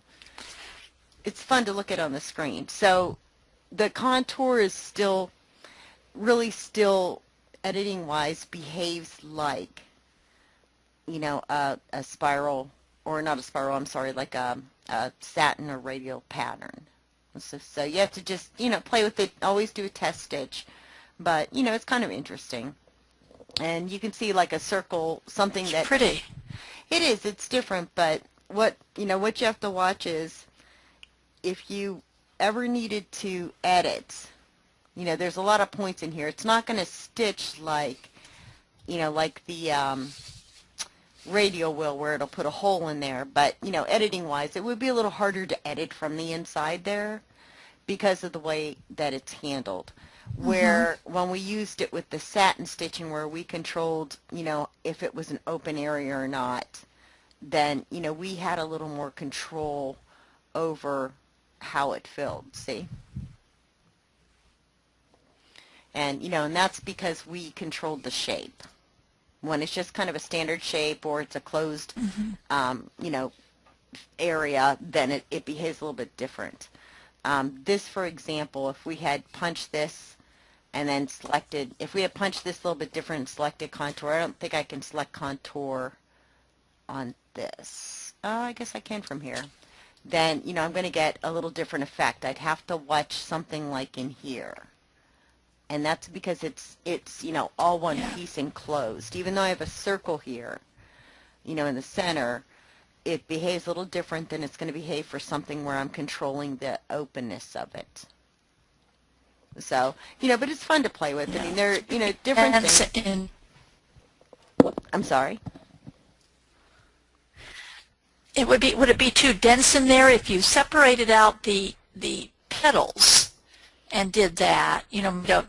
it's fun to look at on the screen. So the contour is still, really still, editing-wise, behaves like, you know, a spiral, or not a spiral, I'm sorry, like a satin or radial pattern. So you have to just, you know, play with it, always do a test stitch, but, you know, it's kind of interesting. And you can see like a circle, something that... It's pretty. It is, it's different, but what, you know, what you have to watch is if you ever needed to edit, you know, there's a lot of points in here. It's not going to stitch like, you know, like the Radial will, where it'll put a hole in there, but, you know, editing wise it would be a little harder to edit from the inside there because of the way that it's handled. Where when we used it with the satin stitching, where we controlled, you know, if it was an open area or not, then, you know, we had a little more control over how it filled, see? And, you know, and that's because we controlled the shape. When it's just kind of a standard shape or it's a closed, you know, area, then it behaves a little bit different. This, for example, if we had punched this and then selected, if we had punched this a little bit different and selected contour, I don't think I can select contour on this. Oh, I guess I can from here. Then, you know, I'm going to get a little different effect. I'd have to watch something like in here. And that's because it's you know, all one piece enclosed. Even though I have a circle here, you know, in the center, it behaves a little different than it's going to behave for something where I'm controlling the openness of it. So, you know, but it's fun to play with. I mean, they're, you know, different things. I'm sorry? Would it be too dense in there if you separated out the petals and did that? You know,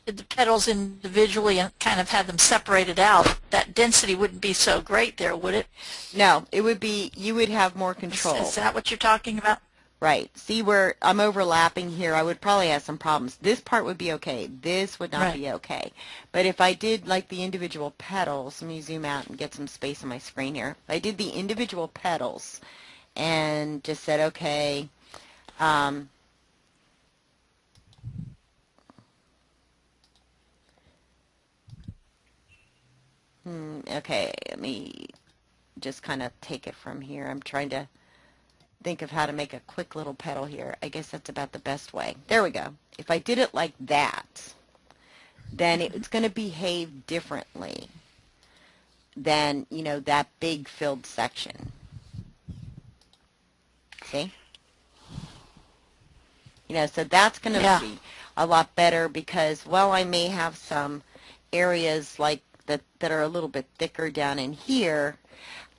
the petals individually and kind of have them separated out. That density wouldn't be so great there, would it? No, it would be, you would have more control. Is that what you're talking about? Right. See where I'm overlapping here, I would probably have some problems. This part would be okay. This would not be okay. But if I did like the individual petals, let me zoom out and get some space on my screen here. If I did the individual petals and just said, okay, okay, let me just kind of take it from here. I'm trying to think of how to make a quick little petal here. I guess that's about the best way. There we go. If I did it like that, then it's going to behave differently than, you know, that big filled section. See? You know, so that's going to be a lot better because, well, I may have some areas like that are a little bit thicker down in here.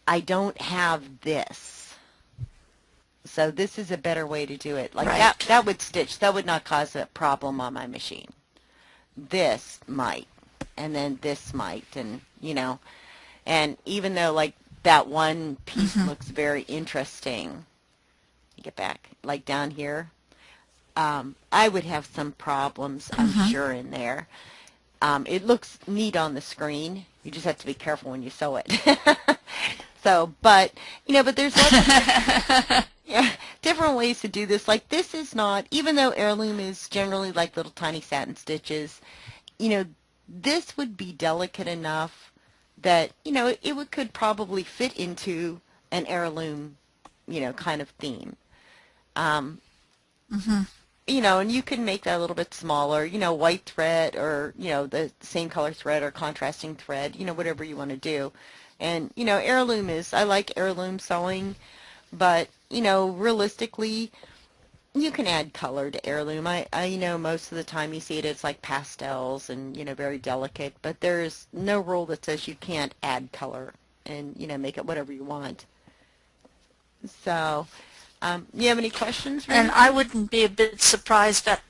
I don't have this. So this is a better way to do it. Like that would stitch. That would not cause a problem on my machine. This might. And then this might. And, you know, and even though like that one piece looks very interesting, you get back, like down here, I would have some problems, I'm sure, in there. It looks neat on the screen. You just have to be careful when you sew it. So, but, you know, but there's lots of different ways to do this. Like this is not, even though heirloom is generally like little tiny satin stitches, you know, this would be delicate enough that, you know, it could probably fit into an heirloom, you know, kind of theme. You know, and you can make that a little bit smaller, you know, white thread or, you know, the same color thread or contrasting thread, you know, whatever you want to do. And, you know, heirloom is, I like heirloom sewing, but, you know, realistically, you can add color to heirloom. I you know, most of the time you see it, it's like pastels and, you know, very delicate, but there's no rule that says you can't add color and, you know, make it whatever you want. So, you have any questions? And I wouldn't be a bit surprised that,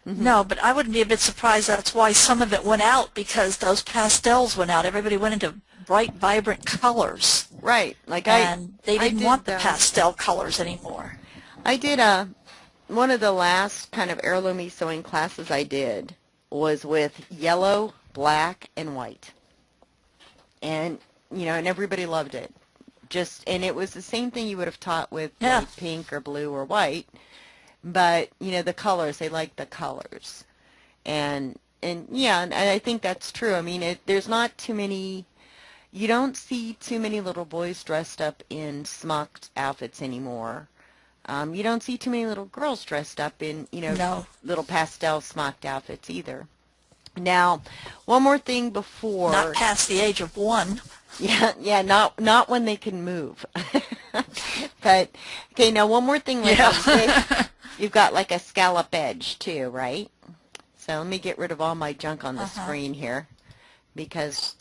no, but I wouldn't be a bit surprised that's why some of it went out, because those pastels went out. Everybody went into bright, vibrant colors. Right. Like and they didn't want the pastel colors anymore. I did one of the last kind of heirloomy sewing classes I did was with yellow, black, and white. And, you know, and everybody loved it. And it was the same thing you would have taught with like pink or blue or white, but, you know, the colors, they like the colors. And yeah, and I think that's true. I mean, there's not too many, you don't see too many little boys dressed up in smocked outfits anymore. You don't see too many little girls dressed up in, you know, little pastel smocked outfits either. Now, one more thing before. Not past the age of 1. Yeah, not when they can move. But, okay, now one more thing. Like you've got like a scallop edge too, right? So let me get rid of all my junk on the screen here, because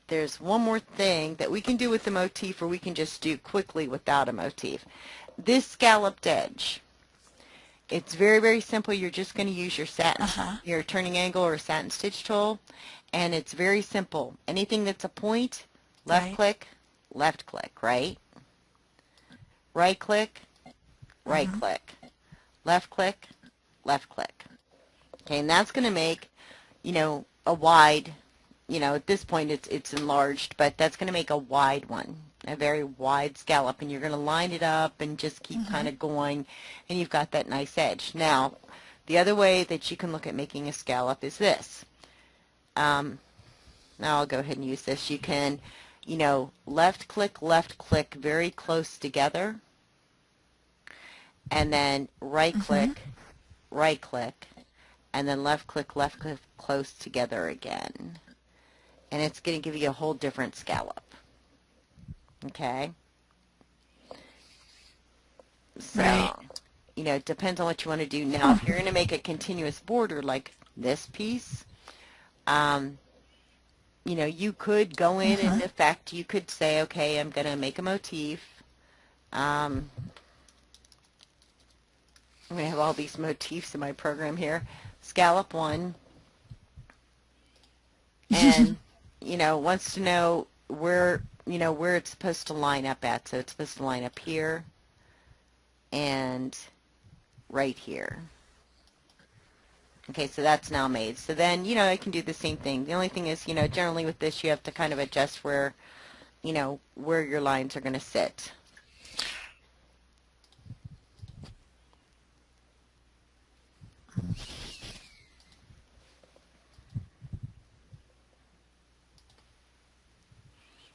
there's one more thing that we can do with the motif, or we can just do quickly without a motif. This scalloped edge, it's very, very simple. You're just going to use your satin, your turning angle or satin stitch tool, and it's very simple. Anything that's a point, left click, left click, right? Right click, right click, left click, left click. Okay, and that's going to make, a wide, at this point it's enlarged, but that's going to make a wide one, a very wide scallop, and you're going to line it up and just keep kind of going, and you've got that nice edge. Now, the other way that you can look at making a scallop is this. Now I'll go ahead and use this. You can, left click, very close together, and then right click, and then left click, close together again. And it's going to give you a whole different scallop. Okay? So, Right. It depends on what you want to do. Now, if you're going to make a continuous border like this piece, you could go in and effect, you could say, okay, I'm going to make a motif. I'm going to have all these motifs in my program here. Scallop 1. And, wants to know where, where it's supposed to line up at. So it's supposed to line up here and right here. Okay, so that's now made. So then, I can do the same thing. The only thing is, generally with this, you have to kind of adjust where, where your lines are going to sit.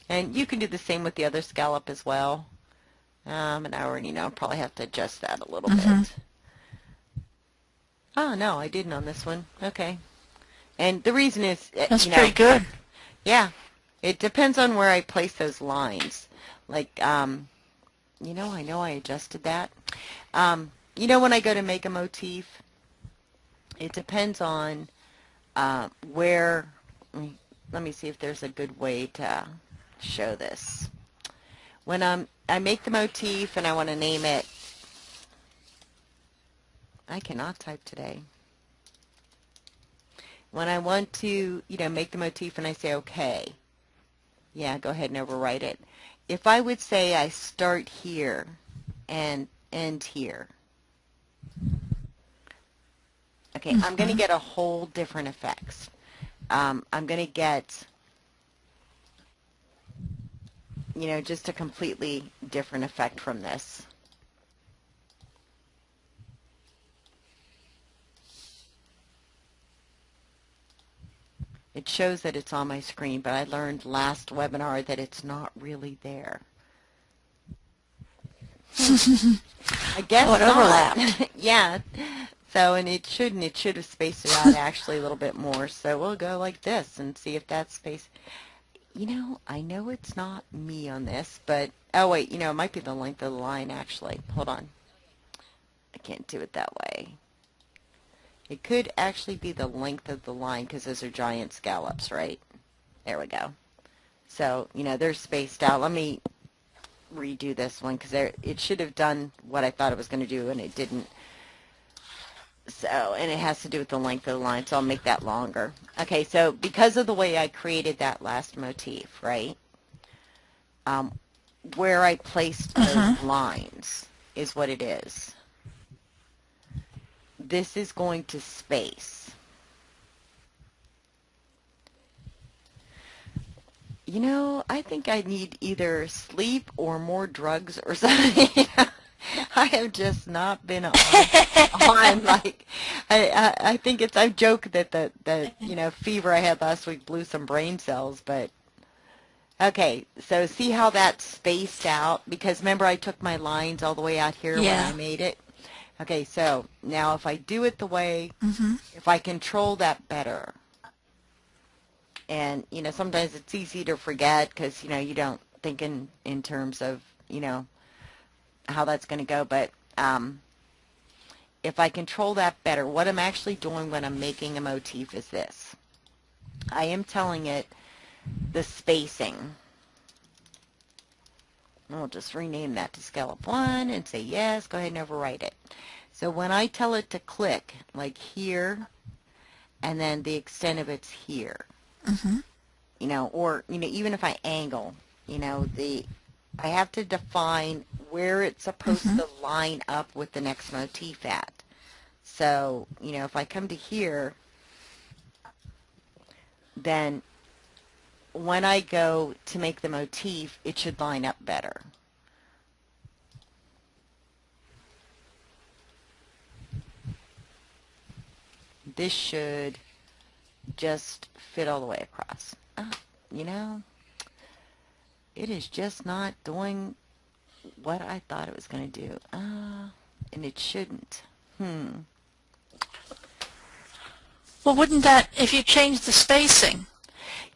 And you can do the same with the other scallop as well. And I already know, probably have to adjust that a little bit. Oh, no, I didn't on this one. Okay. And the reason is, That's pretty good. Yeah. It depends on where I place those lines. Like, I know I adjusted that. When I go to make a motif, it depends on where, let me see if there's a good way to show this. When I make the motif and I want to name it, I cannot type today. When I want to, make the motif and I say, okay, yeah, go ahead and overwrite it. If I would say I start here and end here, okay, I'm going to get a whole different effects. I'm going to get, just a completely different effect from this. It shows that it's on my screen, but I learned last webinar that it's not really there. I guess it overlapped. Yeah. So, and it should have spaced it out actually a little bit more. So we'll go like this and see if that's spaced. I know it's not me on this, but, oh wait, it might be the length of the line actually. Hold on. I can't do it that way. It could actually be the length of the line because those are giant scallops, right? There we go. So, they're spaced out. Let me redo this one because it should have done what I thought it was going to do and it didn't. So, and it has to do with the length of the line, so I'll make that longer. Okay, so because of the way I created that last motif, right, where I placed those lines is what it is. This is going to space. I think I need either sleep or more drugs or something. I have just not been on like, I think I joke that the fever I had last week blew some brain cells, but okay, so see how that's spaced out? Because remember I took my lines all the way out here when I made it? Okay, so now if I do it the way, if I control that better, and, sometimes it's easy to forget because, you don't think in terms of, how that's going to go, but if I control that better, what I'm actually doing when I'm making a motif is this. I am telling it the spacing. I'll just rename that to Scallop 1 and say yes, go ahead and overwrite it. So when I tell it to click, like here, and then the extent of it's here, or, even if I angle, You know, I have to define where it's supposed Mm-hmm. to line up with the next motif at. So, if I come to here, then when I go to make the motif, it should line up better. This should just fit all the way across. You know, it is just not doing what I thought it was going to do. And it shouldn't. Well, wouldn't that, if you change the spacing?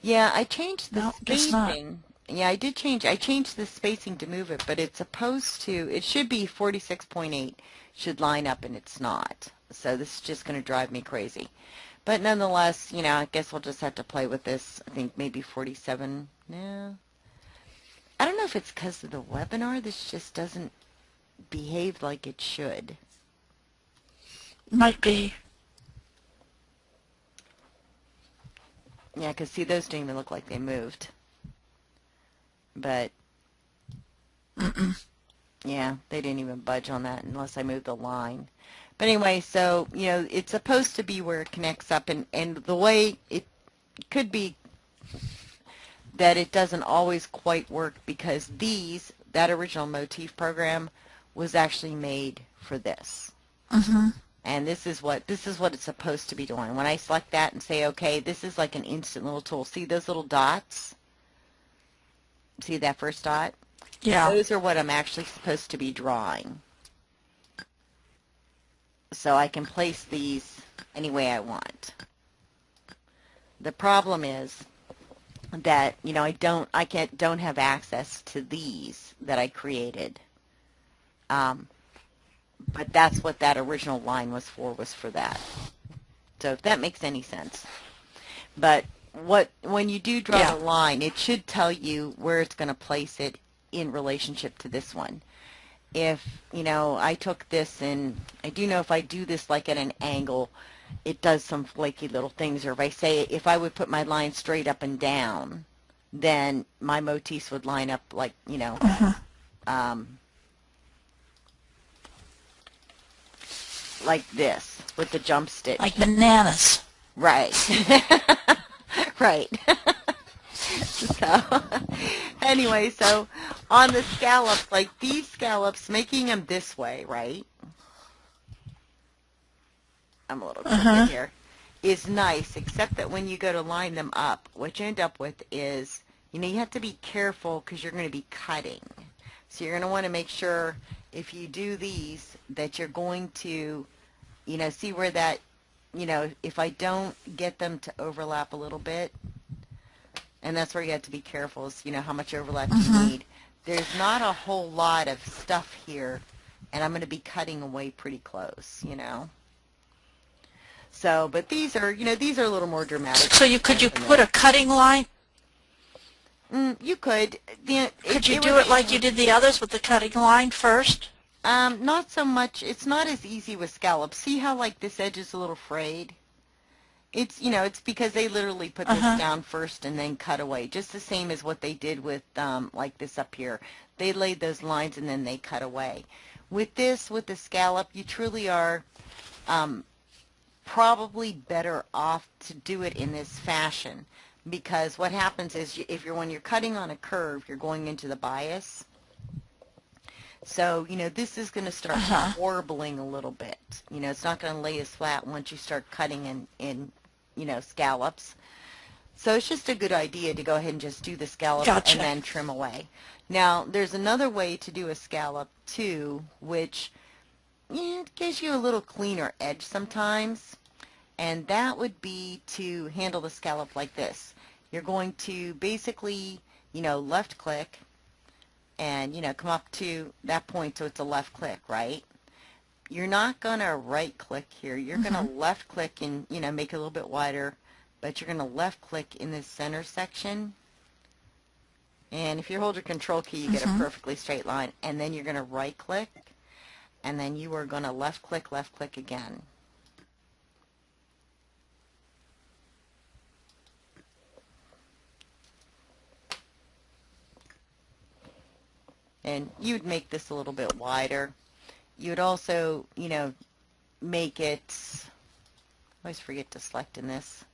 Yeah, I changed the No, guess not. spacing. Yeah, I changed the spacing to move it, but it's supposed to, it should be 46.8, should line up, and it's not. So this is just going to drive me crazy. But nonetheless, I guess we'll just have to play with this. I think maybe 47. Yeah. I don't know if it's because of the webinar. This just doesn't behave like it should. Might be. Yeah, because see, those don't even look like they moved. But, yeah, they didn't even budge on that unless I moved the line. But anyway, so, it's supposed to be where it connects up, and the way it could be that it doesn't always quite work because that original motif program was actually made for this. Mm-hmm. And this is what it's supposed to be doing. When I select that and say, okay, this is like an instant little tool. See those little dots? See that first dot? Yeah. Those are what I'm actually supposed to be drawing. So I can place these any way I want. The problem is that, I don't have access to these that I created. But that's what that original line was for that. So if that makes any sense. But when you do draw the line, it should tell you where it's going to place it in relationship to this one. If, I took this and I do know if I do this like at an angle, it does some flaky little things. Or if I would put my line straight up and down, then my motifs would line up like, like this with the jump stitch. Like bananas. Right. Right. So, anyway, so on the scallops, like these scallops, making them this way, right? I'm a little crooked here. Is nice, except that when you go to line them up, what you end up with is, you have to be careful because you're going to be cutting. So you're going to want to make sure if you do these that you're going to, see where that, if I don't get them to overlap a little bit, and that's where you have to be careful is, how much overlap you need. There's not a whole lot of stuff here, and I'm going to be cutting away pretty close, So, but these are, these are a little more dramatic. So could you put a cutting line? You could. Could you do it like you did the others with the cutting line first? Not so much. It's not as easy with scallops. See how like this edge is a little frayed? It's, it's because they literally put this down first and then cut away. Just the same as what they did with, like this up here. They laid those lines and then they cut away. With this, with the scallop, you truly are probably better off to do it in this fashion. Because what happens is when you're cutting on a curve, you're going into the bias. So, this is going to start warbling a little bit. It's not going to lay as flat once you start cutting in scallops. So it's just a good idea to go ahead and just do the scallop and then trim away. Now, there's another way to do a scallop, too, which it gives you a little cleaner edge sometimes. And that would be to handle the scallop like this. You're going to basically, left click and, come up to that point so it's a left click, right? You're not going to right click here. You're going to left click and, make it a little bit wider, but you're going to left click in this center section. And if you hold your control key, you get a perfectly straight line. And then you're going to right click, and then you are going to left click again. And you would make this a little bit wider. You would also, make it, I always forget to select in this.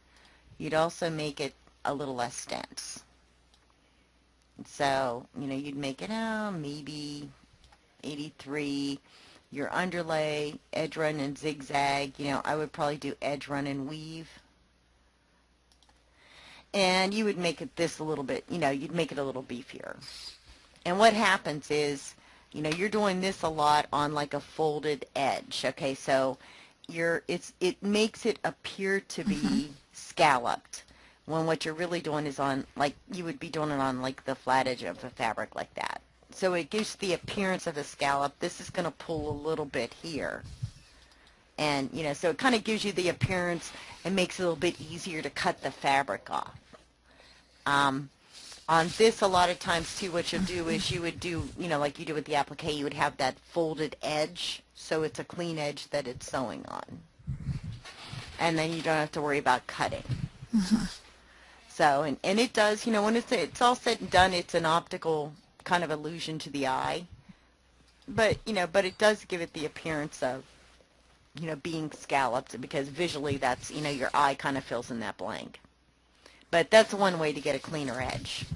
You'd also make it a little less dense. So, you'd make it, maybe 83. Your underlay, edge run and zigzag, I would probably do edge run and weave. And you would make it this a little bit, you'd make it a little beefier. And what happens is, you're doing this a lot on like a folded edge. Okay, so it makes it appear to be scalloped, when what you're really doing is on, like, you would be doing it on like the flat edge of the fabric like that. So it gives the appearance of a scallop. This is going to pull a little bit here. And, so it kind of gives you the appearance and makes it a little bit easier to cut the fabric off. On this, a lot of times, too, what you'll do is you would do, like you do with the applique, you would have that folded edge, so it's a clean edge that it's sewing on. And then you don't have to worry about cutting. So, and it does, when it's all said and done, it's an optical kind of illusion to the eye. But, but it does give it the appearance of, being scalloped, because visually that's, your eye kind of fills in that blank. But that's one way to get a cleaner edge.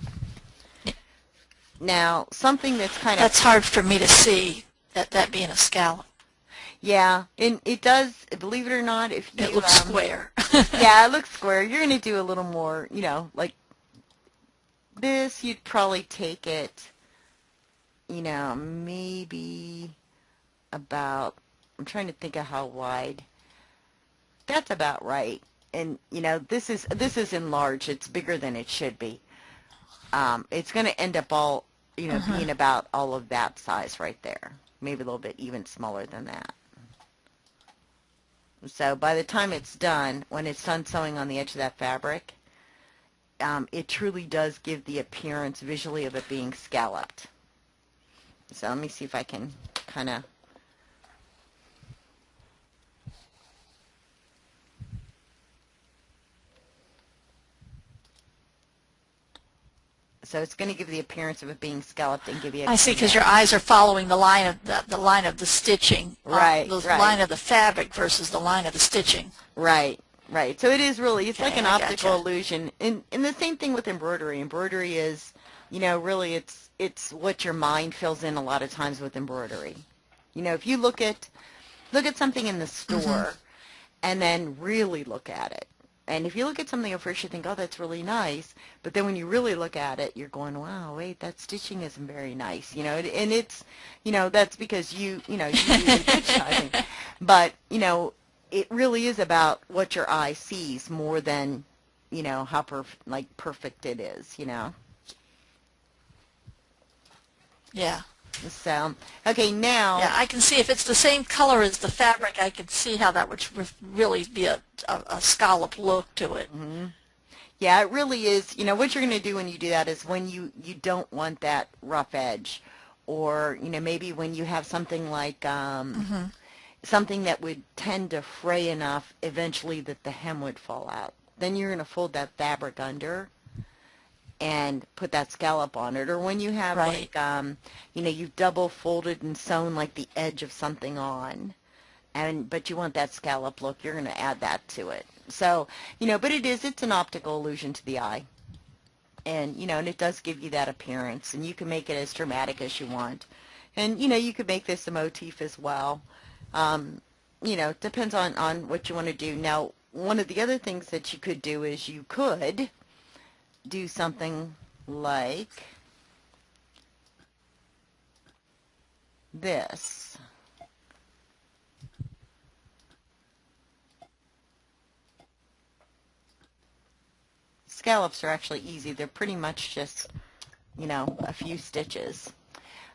Now, something that's kind of... That's hard for me to see, that being a scallop. Yeah, and it does, believe it or not, if you... It looks square. Yeah, it looks square. You're going to do a little more, like this, you'd probably take it, maybe about, I'm trying to think of how wide. That's about right. And, this is enlarged. It's bigger than it should be. It's going to end up all, being about all of that size right there. Maybe a little bit even smaller than that. So by the time it's done, when it's done sewing on the edge of that fabric, it truly does give the appearance visually of it being scalloped. So let me see if I can kind of... So it's going to give the appearance of it being scalloped and give you a... I see, because your eyes are following the line of the line of the stitching. Right, the right. line of the fabric versus the line of the stitching. Right, right. So it is really, it's Okay, like an I optical gotcha. illusion. And the same thing with embroidery. Embroidery is, really it's what your mind fills in a lot of times with embroidery. If you look at something in the store and then really look at it. And if you look at something at first, you think, oh, that's really nice. But then when you really look at it, you're going, wow, wait, that stitching isn't very nice. And it's, that's because you do the digitizing. But, it really is about what your eye sees more than, how perfect it is, Yeah. So, okay, now... Yeah, I can see if it's the same color as the fabric, I can see how that would really be a scallop look to it. Yeah, it really is. What you're going to do when you do that is when you don't want that rough edge, or, maybe when you have something like something that would tend to fray enough eventually that the hem would fall out. Then you're going to fold that fabric under and put that scallop on it. Or when you have Right. like, you've double folded and sewn like the edge of something on, but you want that scallop look, you're going to add that to it. So, but it's an optical illusion to the eye. And, and it does give you that appearance. And you can make it as dramatic as you want. And, you could make this a motif as well. It depends on what you want to do. Now, one of the other things that you could do is you could do something like this. Scallops are actually easy. They're pretty much just, a few stitches.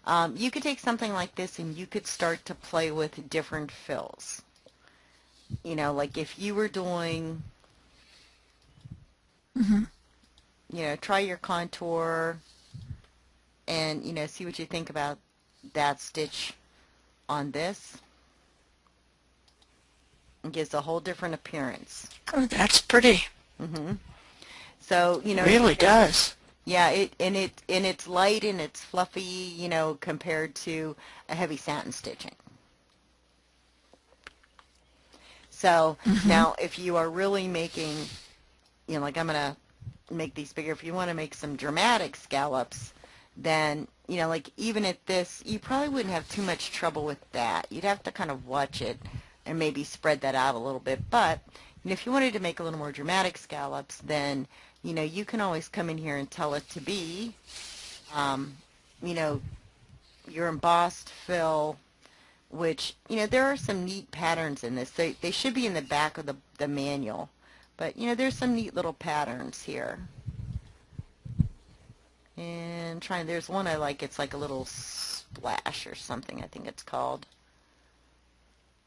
You could take something like this and you could start to play with different fills. Like if you were doing, try your contour and, see what you think about that stitch on this. It gives a whole different appearance. Oh, that's pretty. So, It really does. Yeah, it's light and it's fluffy, you know, compared to a heavy satin stitching. So now if you are really making, you know, like I'm going to make these bigger, if you want to make some dramatic scallops, then, you know, like even at this, you probably wouldn't have too much trouble with that. You'd have to kind of watch it and maybe spread that out a little bit. But you know, if you wanted to make a little more dramatic scallops, then, you know, you can always come in here and tell it to be, you know, your embossed fill, which, you know, there are some neat patterns in this. They should be in the back of the manual. But, you know, there's some neat little patterns here. And there's one I like. It's like a little splash or something, I think it's called.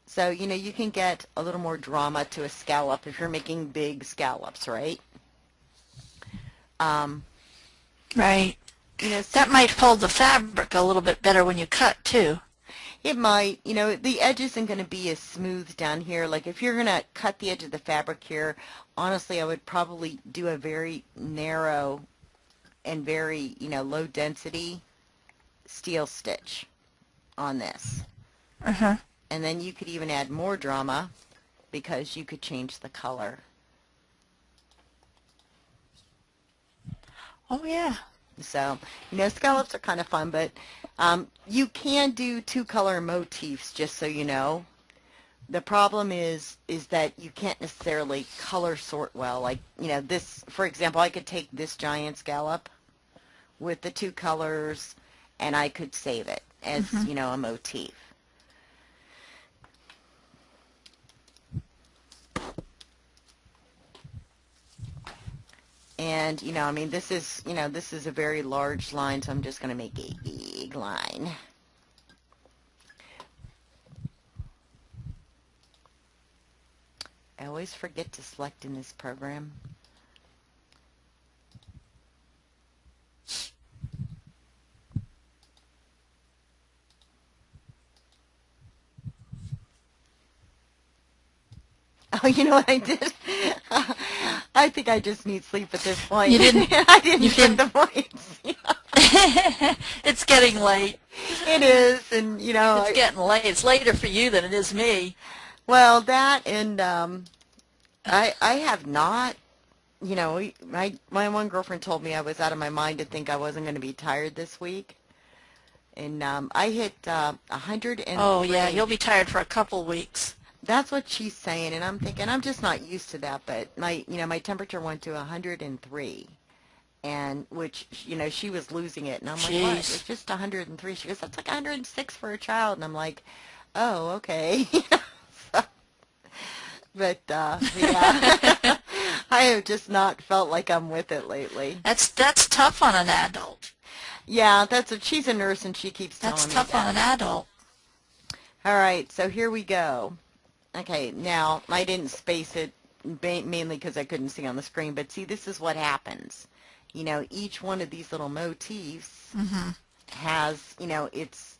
So, you know, you can get a little more drama to a scallop if you're making big scallops, right? Right. You know, That might hold the fabric a little bit better when you cut, too. it might. You know, the edge isn't going to be as smooth down here. Like if you're going to cut the edge of the fabric here, honestly, I would probably do a very narrow and very, you know, low density steel stitch on this. And then you could even add more drama because you could change the color. Oh, yeah. So, you know, scallops are kind of fun, but you can do two-color motifs, just so you know. The problem is that you can't necessarily color sort well. Like, you know, this, for example, I could take this giant scallop with the two colors, and I could save it as, you know, a motif. And, you know, I mean, this is, you know, this is a very large line, so I'm just going to make a big line. I always forget to select in this program. Oh, you know what I did? I think I just need sleep at this point. You didn't? I didn't put the points. It's getting late. It is, and you know. It's getting late. It's later for you than it is me. Well, that and I have not. You know, my one girlfriend told me I was out of my mind to think I wasn't going to be tired this week, and I hit 100 and. Oh yeah, you'll be tired for a couple weeks. That's what she's saying, and I'm thinking I'm just not used to that. But my temperature went to 103, and which, you know, she was losing it, and I'm like, what? It's just 103. She goes, that's like 106 for a child, and I'm like, oh, okay. But yeah, I have just not felt like I'm with it lately. That's tough on an adult. Yeah, she's a nurse, and she keeps telling me that. That's tough on an adult. All right, so here we go. Okay, now, I didn't space it mainly because I couldn't see on the screen, but see, this is what happens. You know, each one of these little motifs has, it's,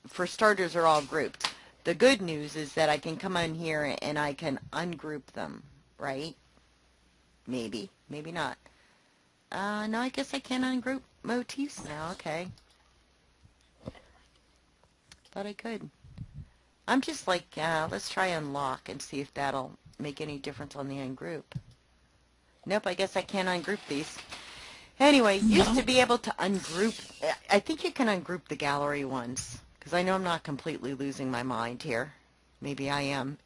for starters, are all grouped. The good news is that I can come in here and I can ungroup them, right? Maybe, maybe not. No, I guess I can ungroup motifs now, okay. Thought I could. I'm just like, let's try unlock and see if that'll make any difference on the ungroup. Nope, I guess I can't ungroup these. Anyway, used to be able to ungroup, I think you can ungroup the gallery ones, because I know I'm not completely losing my mind here. Maybe I am.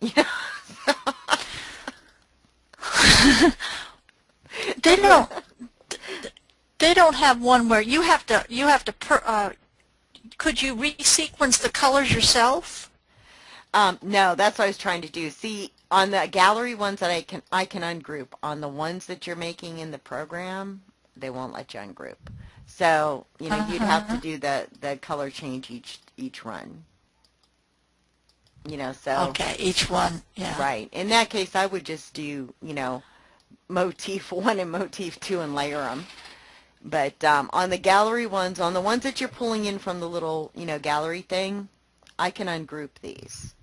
They don't have one where you have to could you resequence the colors yourself? No, that's what I was trying to do. See, on the gallery ones that I can ungroup. On the ones that you're making in the program, they won't let you ungroup. So, you know, you'd have to do the color change each run. You know, so. Okay, each one, yeah. Right. In that case, I would just do, you know, motif 1 and motif 2 and layer them. But on the gallery ones, on the ones that you're pulling in from the little, you know, gallery thing, I can ungroup these.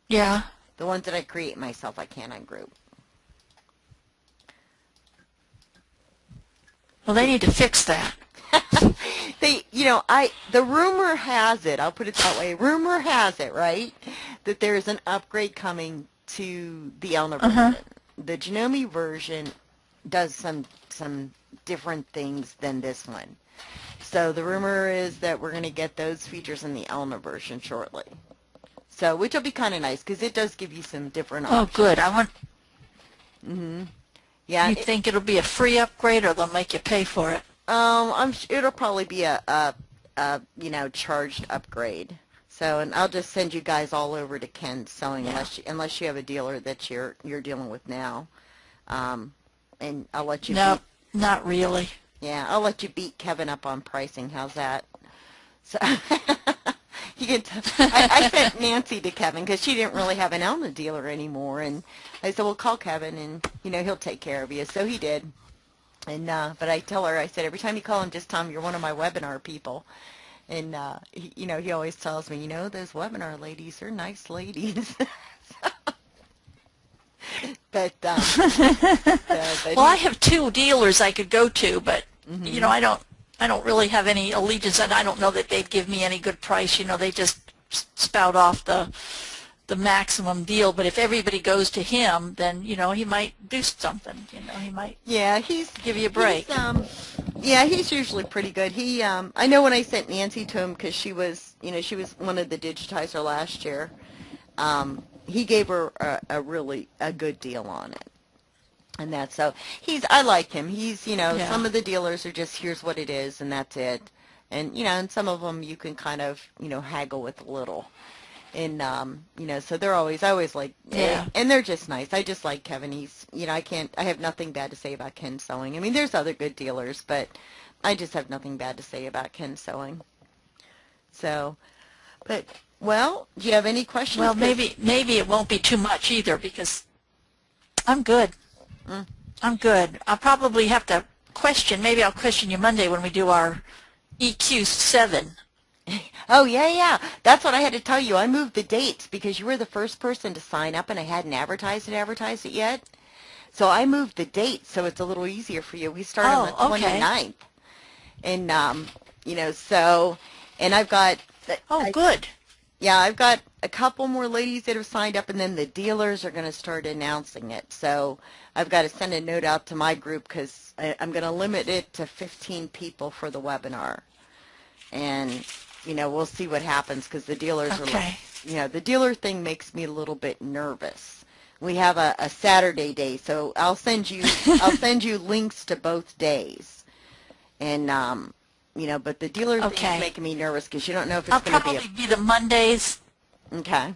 Yeah. The ones that I create myself, I can't ungroup. Well, they need to fix that. The rumor has it, I'll put it that way, rumor has it, right, that there's an upgrade coming to the Elna version. The Janome version does some different things than this one. So the rumor is that we're going to get those features in the Elna version shortly. So, which will be kind of nice, because it does give you some different options. Oh, good. I want... Yeah. You think it'll be a free upgrade, or they'll make you pay for it? It'll probably be a charged upgrade. So, and I'll just send you guys all over to Ken's Sewing, unless you have a dealer that you're dealing with now. And I'll let you. No, not really. Yeah, I'll let you beat Kevin up on pricing. How's that? So, I sent Nancy to Kevin because she didn't really have an Elna dealer anymore, and I said, well, call Kevin, and he'll take care of you. So he did. And but I tell her, I said, every time you call him, just tell him you're one of my webinar people. And he always tells me, those webinar ladies are nice ladies. But well, I have two dealers I could go to, but I don't really have any allegiance, and I don't know that they'd give me any good price. They just spout off the maximum deal. But if everybody goes to him, then he might do something. He might. Yeah, he's give you a break. He's usually pretty good. He I know when I sent Nancy to him, because she was one of the Digitizer last year. He gave her a good deal on it. And that's so I like him. He's some of the dealers are just, here's what it is and that's it. And and some of them you can kind of haggle with a little. And so I always like, and they're just nice. I just like Kevin. He's I have nothing bad to say about Ken Sewing. I mean, there's other good dealers, but I just have nothing bad to say about Ken Sewing. So, but well, do you have any questions? Well, maybe it won't be too much either, because I'm good. I'm good. I'll probably have to question. Maybe I'll question you Monday when we do our EQ7. Oh, yeah. That's what I had to tell you. I moved the dates because you were the first person to sign up, and I hadn't advertised it yet. So I moved the date so it's a little easier for you. We start on the 29th. And, and I've got... Good. Yeah, I've got a couple more ladies that have signed up, and then the dealers are going to start announcing it. So I've got to send a note out to my group, because I'm going to limit it to 15 people for the webinar. And, we'll see what happens, because the dealers are, the dealer thing makes me a little bit nervous. We have a Saturday day, so I'll send you links to both days. And, but the dealer thing is making me nervous, because you don't know if it's going to be I'll probably be the Mondays. Okay.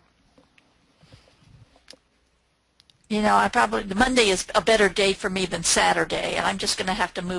The Monday is a better day for me than Saturday, and I'm just going to have to move